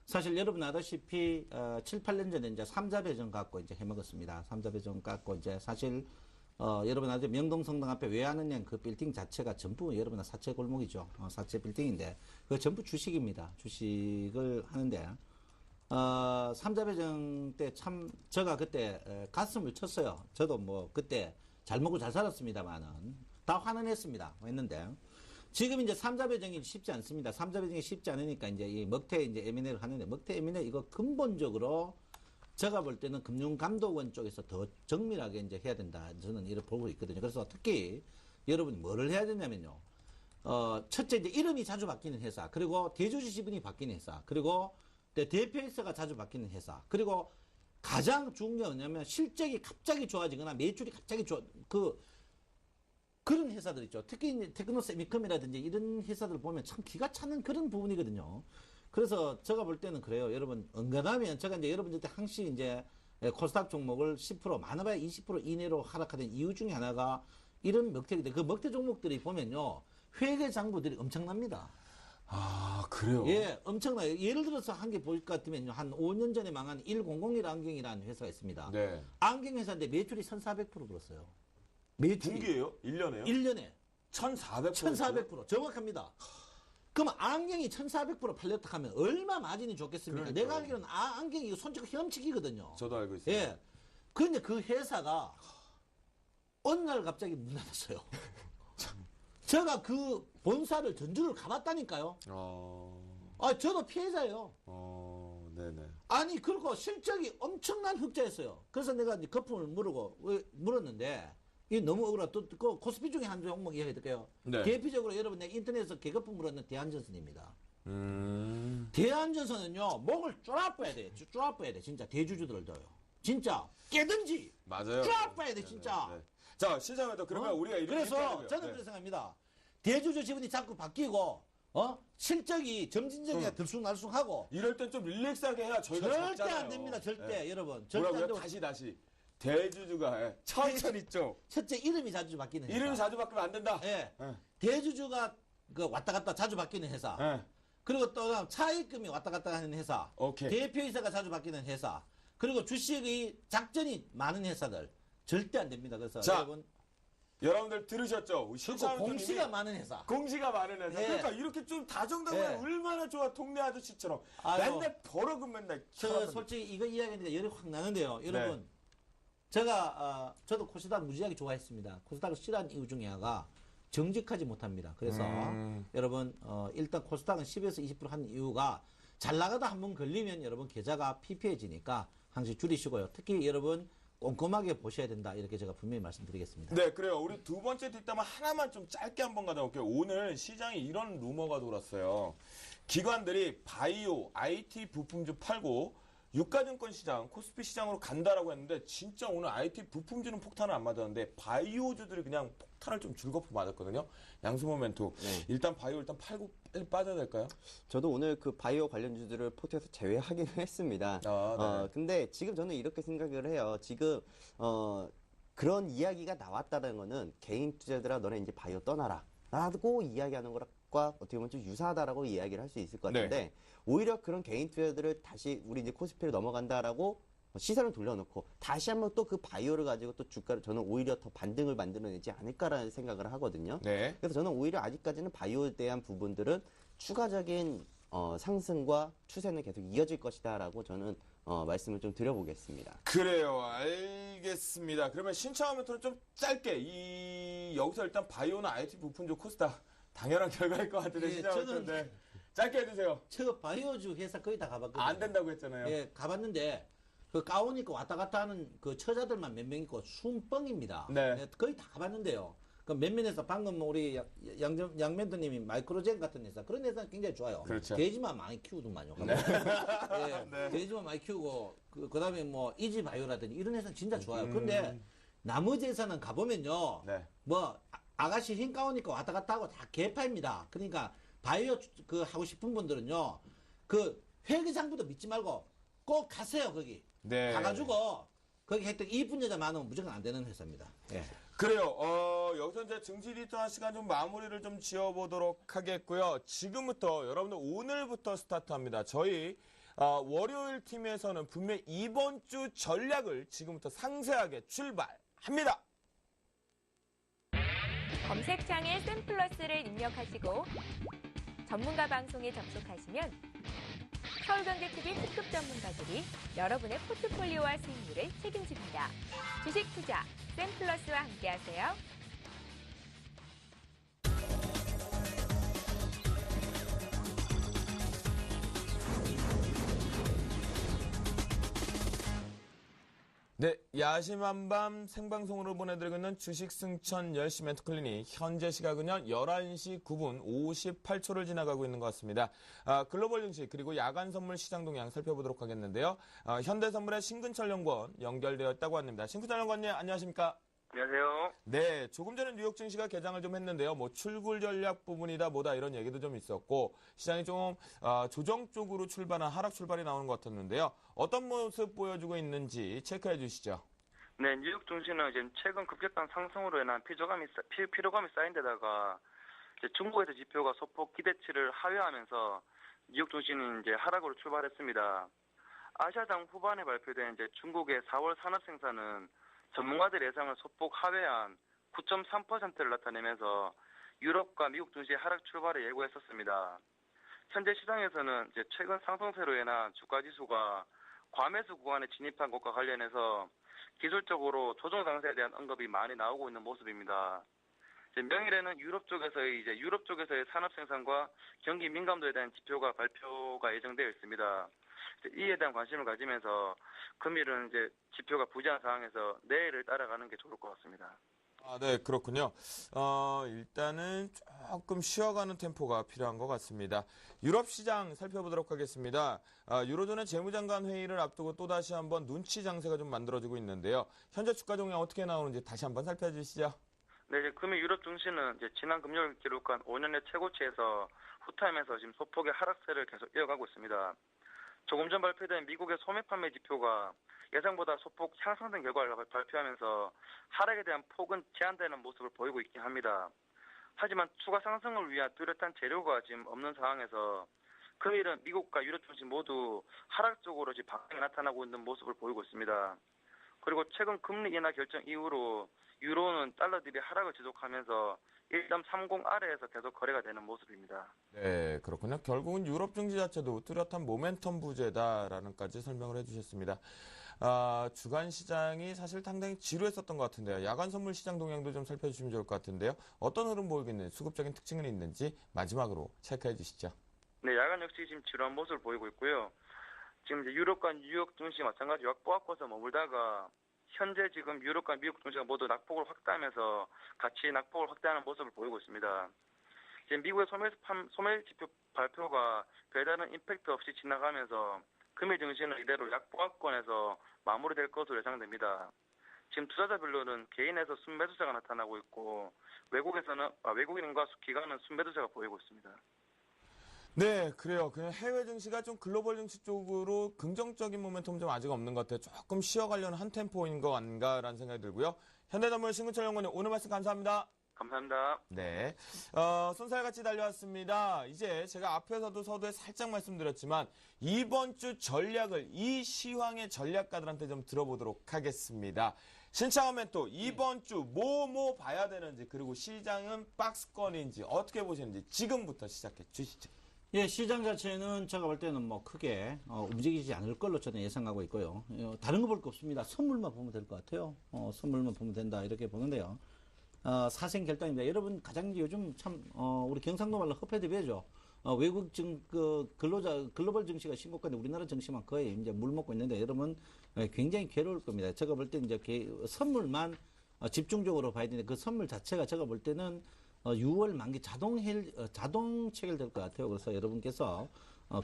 사실 여러분 아다시피 7, 8년 전에 이제 3자 배정 갖고 이제 해먹었습니다. 3자 배정 갖고 이제 사실 여러분 아주 명동성당 앞에 왜 하느냐 그 빌딩 자체가 전부 여러분 사채 골목이죠. 사채 빌딩인데 그 전부 주식입니다. 주식을 하는데 3자 배정 때 참 제가 그때 가슴을 쳤어요. 저도 뭐 그때 잘 먹고 잘 살았습니다만은 다 환원했습니다. 했는데 지금 이제 3자 배정이 쉽지 않습니다. 3자 배정이 쉽지 않으니까 이제 이 먹태 이제 M&A를 하는데 먹태 M&A 이거 근본적으로 제가 볼 때는 금융감독원 쪽에서 더 정밀하게 이제 해야 된다. 저는 이렇게 보고 있거든요. 그래서 특히 여러분이 뭐를 해야 되냐면요. 첫째 이제 이름이 자주 바뀌는 회사, 그리고 대주주 지분이 바뀌는 회사, 그리고 대표이사가 자주 바뀌는 회사, 그리고 가장 중요한 뭐냐면 실적이 갑자기 좋아지거나 매출이 갑자기 그런 회사들 있죠. 특히 이제 테크노 세미컴이라든지 이런 회사들 보면 참 기가 차는 그런 부분이거든요. 그래서 제가 볼 때는 그래요. 여러분 응가하면 제가 이제 여러분들한테 항시 이제 코스닥 종목을 10% 많아봐야 20% 이내로 하락하는 이유 중에 하나가 이런 먹태인데 그 먹태 종목들이 보면요 회계 장부들이 엄청납니다. 아, 그래요? 예, 엄청나요. 예를 들어서 한 개 볼 것 같으면 한 5년 전에 망한 1001 안경이라는 회사가 있습니다. 네. 안경 회사인데 매출이 1,400% 불었어요. 매출이. 분기예요? 1년에요? 1년에 1,400%? 1,400% 정확합니다. 그럼 안경이 1,400% 팔렸다 하면 얼마 마진이 좋겠습니까? 그러니까요. 내가 알기로는 안경이 이거 손찌가 흠치기거든요. 저도 알고 있어요. 예. 그런데 그 회사가 어느 날 갑자기 문 닫았어요. 제가 그 본사를 전주를 가봤다니까요. 저도 피해자예요. 네네. 아니, 그리고 실적이 엄청난 흑자였어요. 그래서 내가 이제 거품을 물었는데, 이게 너무 억울하. 또, 그 코스피 중에 한 종목 이야기 드릴게요. 네. 대표적으로 여러분, 내가 인터넷에서 개거품 물었는 대한전선입니다. 대한전선은요, 목을 쪼아봐야 돼. 쪼아봐야 돼. 진짜 대주주들도요. 진짜 깨든지. 맞아요. 쪼아봐야 돼, 진짜. 네. 자, 신상회도 그러면 우리가 이렇게 그래서 얘기하고요. 저는 네. 그렇게 생각합니다. 대주주 지분이 자꾸 바뀌고, 실적이 점진적이야 들쑥날쑥하고, 이럴 땐 좀 릴렉스하게 해야 저희가 절대 적잖아요. 안 됩니다. 절대 네. 여러분. 절대 안 뭐라고요? 되고. 다시. 대주주가 천천히 좀. 첫째 이름이 자주 바뀌는 회사. 이름이 자주 바뀌면 안 된다. 예. 예. 대주주가 그 왔다 갔다 자주 바뀌는 회사. 예. 그리고 또 차입금이 왔다 갔다 하는 회사. 오케이. 대표이사가 자주 바뀌는 회사. 그리고 주식의 작전이 많은 회사들. 절대 안 됩니다. 그래서 자, 여러분 여러분들 들으셨죠? 우리 그리고 신창원 공시가 교수님이 많은 회사. 공시가 많은 회사. 예. 그러니까 이렇게 좀 다정다감하면 예. 얼마나 좋아. 동네 아저씨처럼. 아유. 맨날 벌어금 맨날. 저 솔직히 이거 이야기하니까 열이 확 나는데요. 여러분 제가 저도 코스닥 무지하게 좋아했습니다. 코스닥을 싫어하는 이유 중에 하나가 정직하지 못합니다. 그래서 여러분 일단 코스닥은 10에서 20% 하는 이유가 잘 나가다 한번 걸리면 여러분 계좌가 피폐해지니까 항상 줄이시고요. 특히 여러분 꼼꼼하게 보셔야 된다. 이렇게 제가 분명히 말씀드리겠습니다. 네, 그래요. 우리 두 번째 뒷담화 하나만 좀 짧게 한번 가져올게요. 오늘 시장에 이런 루머가 돌았어요. 기관들이 바이오, IT 부품주 팔고 유가증권 시장, 코스피 시장으로 간다라고 했는데 진짜 오늘 IT 부품주는 폭탄을 안 맞았는데 바이오주들이 그냥 폭탄을 좀 줄거프 맞았거든요. 양수모 멘토. 네. 일단 바이오 일단 팔고 빨리 빠져야 될까요? 저도 오늘 그 바이오 관련주들을 포트에서 제외하기는 했습니다. 네. 근데 지금 저는 이렇게 생각을 해요. 지금, 그런 이야기가 나왔다는 거는 개인 투자들아 너네 이제 바이오 떠나라. 라고 이야기하는 거과 어떻게 보면 좀 유사하다라고 이야기를 할 수 있을 것 같은데, 오히려 그런 개인 투자들을 다시 우리 이제 코스피로 넘어간다라고 시선을 돌려놓고 다시 한번 또 그 바이오를 가지고 또 주가를 저는 오히려 더 반등을 만들어내지 않을까라는 생각을 하거든요. 네. 그래서 저는 오히려 아직까지는 바이오에 대한 부분들은 추가적인 상승과 추세는 계속 이어질 것이다라고 저는 말씀을 좀 드려보겠습니다. 그래요. 알겠습니다. 그러면 신청하면 좀 짧게 여기서 일단 바이오나 IoT 부품 쪽 코스닥 당연한 결과일 것 같은데 예, 시작할 저는- 텐데 짧게 해주세요. 저 바이오주 회사 거의 다 가봤거든요. 안 된다고 했잖아요. 예, 가봤는데 그 가온 입고 왔다 갔다 하는 그 처자들만 몇 명 있고 순뻥입니다. 네. 거의 다 가봤는데요. 그 몇면에서 방금 우리 양멘토님이 마이크로젠 같은 회사 그런 회사는 굉장히 좋아요. 그렇죠. 돼지만 많이 키우더만요. 예, 돼지만 많이 키우고 그다음에 뭐 이지바이오라든지 이런 회사는 진짜 좋아요. 그런데 나머지 회사는 가보면요. 네. 뭐 아가씨 흰 가운 입고 왔다 갔다 하고 다 개파입니다. 그러니까 바이오 그 하고 싶은 분들은요. 그 회계상부도 믿지 말고 꼭 가세요 거기. 네. 가가지고 거기 했던 이쁜 여자 많으면 무조건 안 되는 회사입니다. 예. 그래요. 여기서 이제 증시 리턴 시간 좀 마무리를 좀 지어보도록 하겠고요. 지금부터 여러분들 오늘부터 스타트합니다. 저희 월요일 팀에서는 분명 이번 주 전략을 지금부터 상세하게 출발합니다. 검색창에 샘플러스를 입력하시고 전문가 방송에 접속하시면 서울경제TV 특급 전문가들이 여러분의 포트폴리오와 수익률을 책임집니다. 주식 투자 샘플러스와 함께하세요. 네, 야심한 밤 생방송으로 보내드리고 있는 주식 승천 열시 멘토클리닉. 현재 시각은요, 11시 9분 58초를 지나가고 있는 것 같습니다. 글로벌 증시 그리고 야간 선물 시장 동향 살펴보도록 하겠는데요. 현대선물의 신근철 연구원 연결되어 있다고 합니다. 신근철 연구원님, 안녕하십니까? 안녕하세요. 네, 조금 전에 뉴욕 증시가 개장을 좀 했는데요. 뭐 출굴 전략 부분이다 뭐다 이런 얘기도 좀 있었고 시장이 좀 조정 쪽으로 출발한 하락 출발이 나오는 것 같았는데요. 어떤 모습 보여주고 있는지 체크해 주시죠. 네, 뉴욕 증시는 이제 최근 급격한 상승으로 인한 피로감이 쌓인 데다가 이제 중국에서 지표가 소폭 기대치를 하회하면서 뉴욕 증시는 이제 하락으로 출발했습니다. 아시아장 후반에 발표된 이제 중국의 4월 산업 생산은 전문가들 예상을 소폭 하회한 9.3%를 나타내면서 유럽과 미국 증시의 하락 출발을 예고했었습니다. 현재 시장에서는 이제 최근 상승세로 인한 주가 지수가 과매수 구간에 진입한 것과 관련해서 기술적으로 조정 상세에 대한 언급이 많이 나오고 있는 모습입니다. 이제 명일에는 유럽 쪽에서의 산업 생산과 경기 민감도에 대한 지표가 발표가 예정되어 있습니다. 이에 대한 관심을 가지면서 금일은 이제 지표가 부재한 상황에서 내일을 따라가는 게 좋을 것 같습니다. 네, 그렇군요. 일단은 조금 쉬어가는 템포가 필요한 것 같습니다. 유럽 시장 살펴보도록 하겠습니다. 유로존의 재무장관 회의를 앞두고 또다시 한번 눈치 장세가 좀 만들어지고 있는데요. 현재 주가 동향 어떻게 나오는지 다시 한번 살펴주시죠. 네, 이제 금일 유럽 증시는 이제 지난 금요일 기록한 5년의 최고치에서 후타임에서 지금 소폭의 하락세를 계속 이어가고 있습니다. 조금 전 발표된 미국의 소매 판매 지표가 예상보다 소폭 향상된 결과를 발표하면서 하락에 대한 폭은 제한되는 모습을 보이고 있긴 합니다. 하지만 추가 상승을 위한 뚜렷한 재료가 지금 없는 상황에서 금일은 미국과 유럽 증시 모두 하락 쪽으로 지금 방향이 나타나고 있는 모습을 보이고 있습니다. 그리고 최근 금리 인하 결정 이후로 유로는 달러 대비 하락을 지속하면서 1.30 아래에서 계속 거래가 되는 모습입니다. 네, 그렇군요. 결국은 유럽 증시 자체도 뚜렷한 모멘텀 부재다라는까지 설명을 해주셨습니다. 주간 시장이 사실 상당히 지루했었던 것 같은데요. 야간 선물 시장 동향도 좀 살펴주시면 좋을 것 같은데요. 어떤 흐름 보이겠는지, 수급적인 특징은 있는지 마지막으로 체크해 주시죠. 네, 야간 역시 지금 지루한 모습을 보이고 있고요. 지금 이제 유럽과 뉴욕 증시 마찬가지로 약보합권에서 머물다가 현재 지금 유럽과 미국 증시가 모두 낙폭을 확대하면서 같이 낙폭을 확대하는 모습을 보이고 있습니다. 지금 미국의 소매 지표 발표가 별다른 임팩트 없이 지나가면서 금일 증시는 이대로 약보합권에서 마무리될 것으로 예상됩니다. 지금 투자자별로는 개인에서 순매도세가 나타나고 있고 외국인과 기관은 순매도세가 보이고 있습니다. 네, 그래요. 그냥 해외 증시가 좀 글로벌 증시 쪽으로 긍정적인 모멘텀 좀 아직 없는 것 같아요. 조금 쉬어가려는 한 템포인 거 아닌가라는 생각이 들고요. 현대전물 신근철 연구원님 오늘 말씀 감사합니다. 감사합니다. 네. 손살같이 달려왔습니다. 이제 제가 앞에서도 서두에 살짝 말씀드렸지만 이번 주 전략을 이 시황의 전략가들한테 좀 들어보도록 하겠습니다. 신창하면 또 이번 주 뭐 봐야 되는지 그리고 시장은 박스권인지 어떻게 보시는지 지금부터 시작해 주시죠. 예, 시장 자체는 제가 볼 때는 뭐 크게 움직이지 않을 걸로 저는 예상하고 있고요. 다른 거 볼 거 없습니다. 선물만 보면 될 것 같아요. 선물만 보면 된다 이렇게 보는데요. 사생결단입니다. 여러분 가장 요즘 참 우리 경상도 말로 허패드배죠. 외국 글로벌 증시가 심각한데 우리나라 증시만 거의 이제 물 먹고 있는데 여러분 굉장히 괴로울 겁니다. 제가 볼 때 이제 선물만 집중적으로 봐야 되는데 그 선물 자체가 제가 볼 때는 6월 만기 자동 체결될 것 같아요. 그래서 여러분께서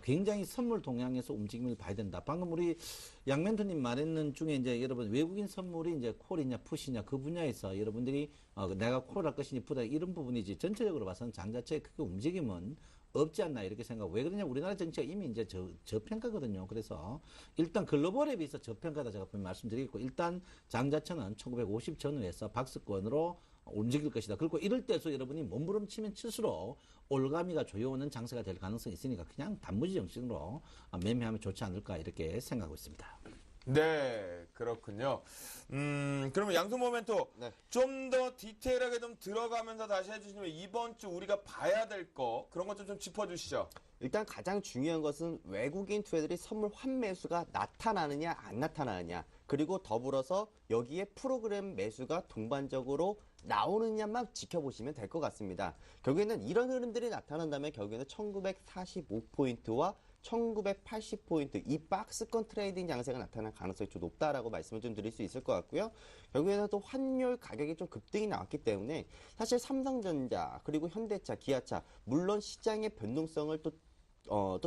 굉장히 선물 동향에서 움직임을 봐야 된다. 방금 우리 양멘토님 말했는 중에 이제 여러분 외국인 선물이 이제 콜이냐 풋이냐 그 분야에서 여러분들이 내가 콜할 것이니 풋다 이런 부분이지 전체적으로 봐서는 장 자체에 크게 움직임은 없지 않나 이렇게 생각하고 왜 그러냐 우리나라 정치가 이미 이제 저평가거든요. 그래서 일단 글로벌에 비해서 저평가다 제가 분명히 말씀드리겠고 일단 장 자체는 1950 전후에서 박스권으로 움직일 것이다. 그리고 이럴 때서 여러분이 몸부림치면 칠수록 올가미가 조여오는 장세가 될 가능성이 있으니까 그냥 단무지 정신으로 매매하면 좋지 않을까 이렇게 생각하고 있습니다. 네, 그렇군요. 그러면 양손 모멘토 네. 좀 더 디테일하게 좀 들어가면서 다시 해주시면 이번 주 우리가 봐야 될 거 그런 것 좀 짚어주시죠. 일단 가장 중요한 것은 외국인 투자들이 선물 환매수가 나타나느냐 안 나타나느냐 그리고 더불어서 여기에 프로그램 매수가 동반적으로 나오느냐만 지켜보시면 될 것 같습니다. 결국에는 이런 흐름들이 나타난다면 결국에는 1945포인트와 1980포인트 이 박스권 트레이딩 양세가 나타날 가능성이 좀 높다라고 말씀을 좀 드릴 수 있을 것 같고요. 결국에는 또 환율 가격이 좀 급등이 나왔기 때문에 사실 삼성전자 그리고 현대차, 기아차 물론 시장의 변동성을 또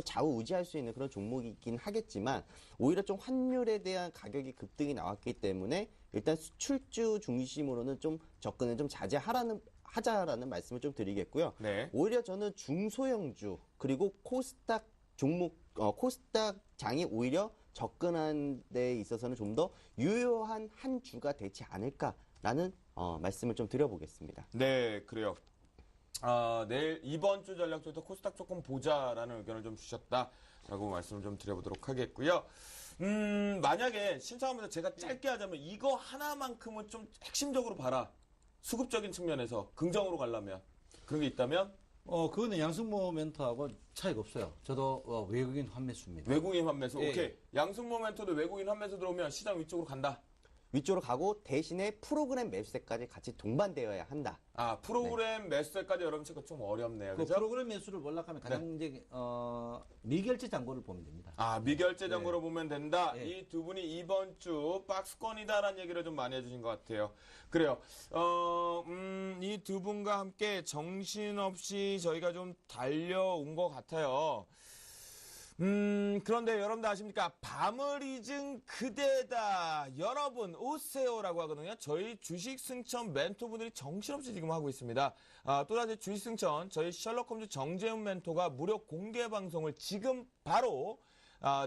좌우우지할 수 있는 그런 종목이긴 하겠지만 오히려 좀 환율에 대한 가격이 급등이 나왔기 때문에 일단 수출주 중심으로는 좀 접근을 좀 하자라는 말씀을 좀 드리겠고요. 네. 오히려 저는 중소형주 그리고 코스닥 종목 코스닥 장이 오히려 접근한 데 있어서는 좀 더 유효한 한 주가 되지 않을까라는 말씀을 좀 드려보겠습니다. 네, 그래요. 내일 이번 주 전략주도 코스닥 조금 보자라는 의견을 좀 주셨다라고 말씀을 좀 드려보도록 하겠고요. 만약에 신청하면서 제가 짧게 하자면 이거 하나만큼은 좀 핵심적으로 봐라. 수급적인 측면에서 긍정으로 가려면 그런 게 있다면 그거는 양승모 멘토하고 차이가 없어요. 저도 외국인 환매수입니다. 외국인 환매수. 예. 오케이. 양승모 멘토도 외국인 환매수 들어오면 시장 위쪽으로 간다. 위쪽으로 가고 대신에 프로그램 매수세까지 같이 동반되어야 한다. 프로그램 매수세까지 여러분 체크 좀 어렵네요. 그 그죠? 프로그램 매수를 몰락하면 가장 이제 미결제 잔고를 보면 됩니다. 미결제 잔고로 보면 된다. 네. 이 두 분이 이번 주 박스권이다라는 얘기를 좀 많이 해주신 것 같아요. 그래요. 이 두 분과 함께 정신없이 저희가 좀 달려온 것 같아요. 그런데 여러분들 아십니까? 밤을 잊은 그대다. 여러분 오세요라고 하거든요. 저희 주식 승천 멘토분들이 정신없이 지금 하고 있습니다. 또다시 주식 승천 저희 셜록홈즈 정재훈 멘토가 무료 공개 방송을 지금 바로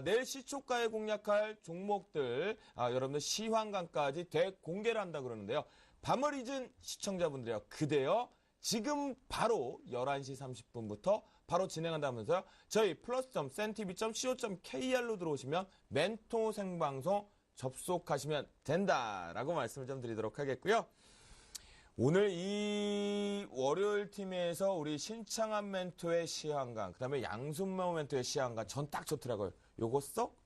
내일 시초가에 공략할 종목들 여러분들 시황감까지 대공개를 한다 그러는데요. 밤을 잊은 시청자분들이요. 그대요. 지금 바로 11시 30분부터 바로 진행한다면서요. 저희 plus.sentv.co.kr로 들어오시면 멘토 생방송 접속하시면 된다라고 말씀을 좀 드리도록 하겠고요. 오늘 이 월요일 팀에서 우리 신창한 멘토의 시향감, 그 다음에 양순모 멘토의 시향감 전 딱 좋더라고요. 요거 쏙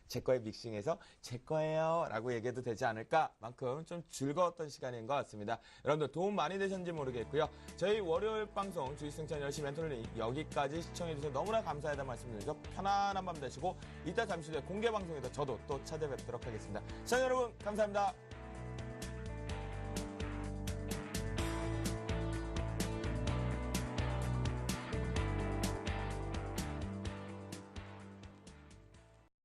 제 거에 믹싱해서 제 거예요 라고 얘기해도 되지 않을까 만큼 좀 즐거웠던 시간인 것 같습니다. 여러분들 도움 많이 되셨는지 모르겠고요. 저희 월요일 방송 주식승천 열심히 멘토를 여기까지 시청해주셔서 너무나 감사하다는 말씀드리면서 편안한 밤 되시고 이따 잠시 후에 공개 방송에서 저도 또 찾아뵙도록 하겠습니다. 시청자 여러분 감사합니다.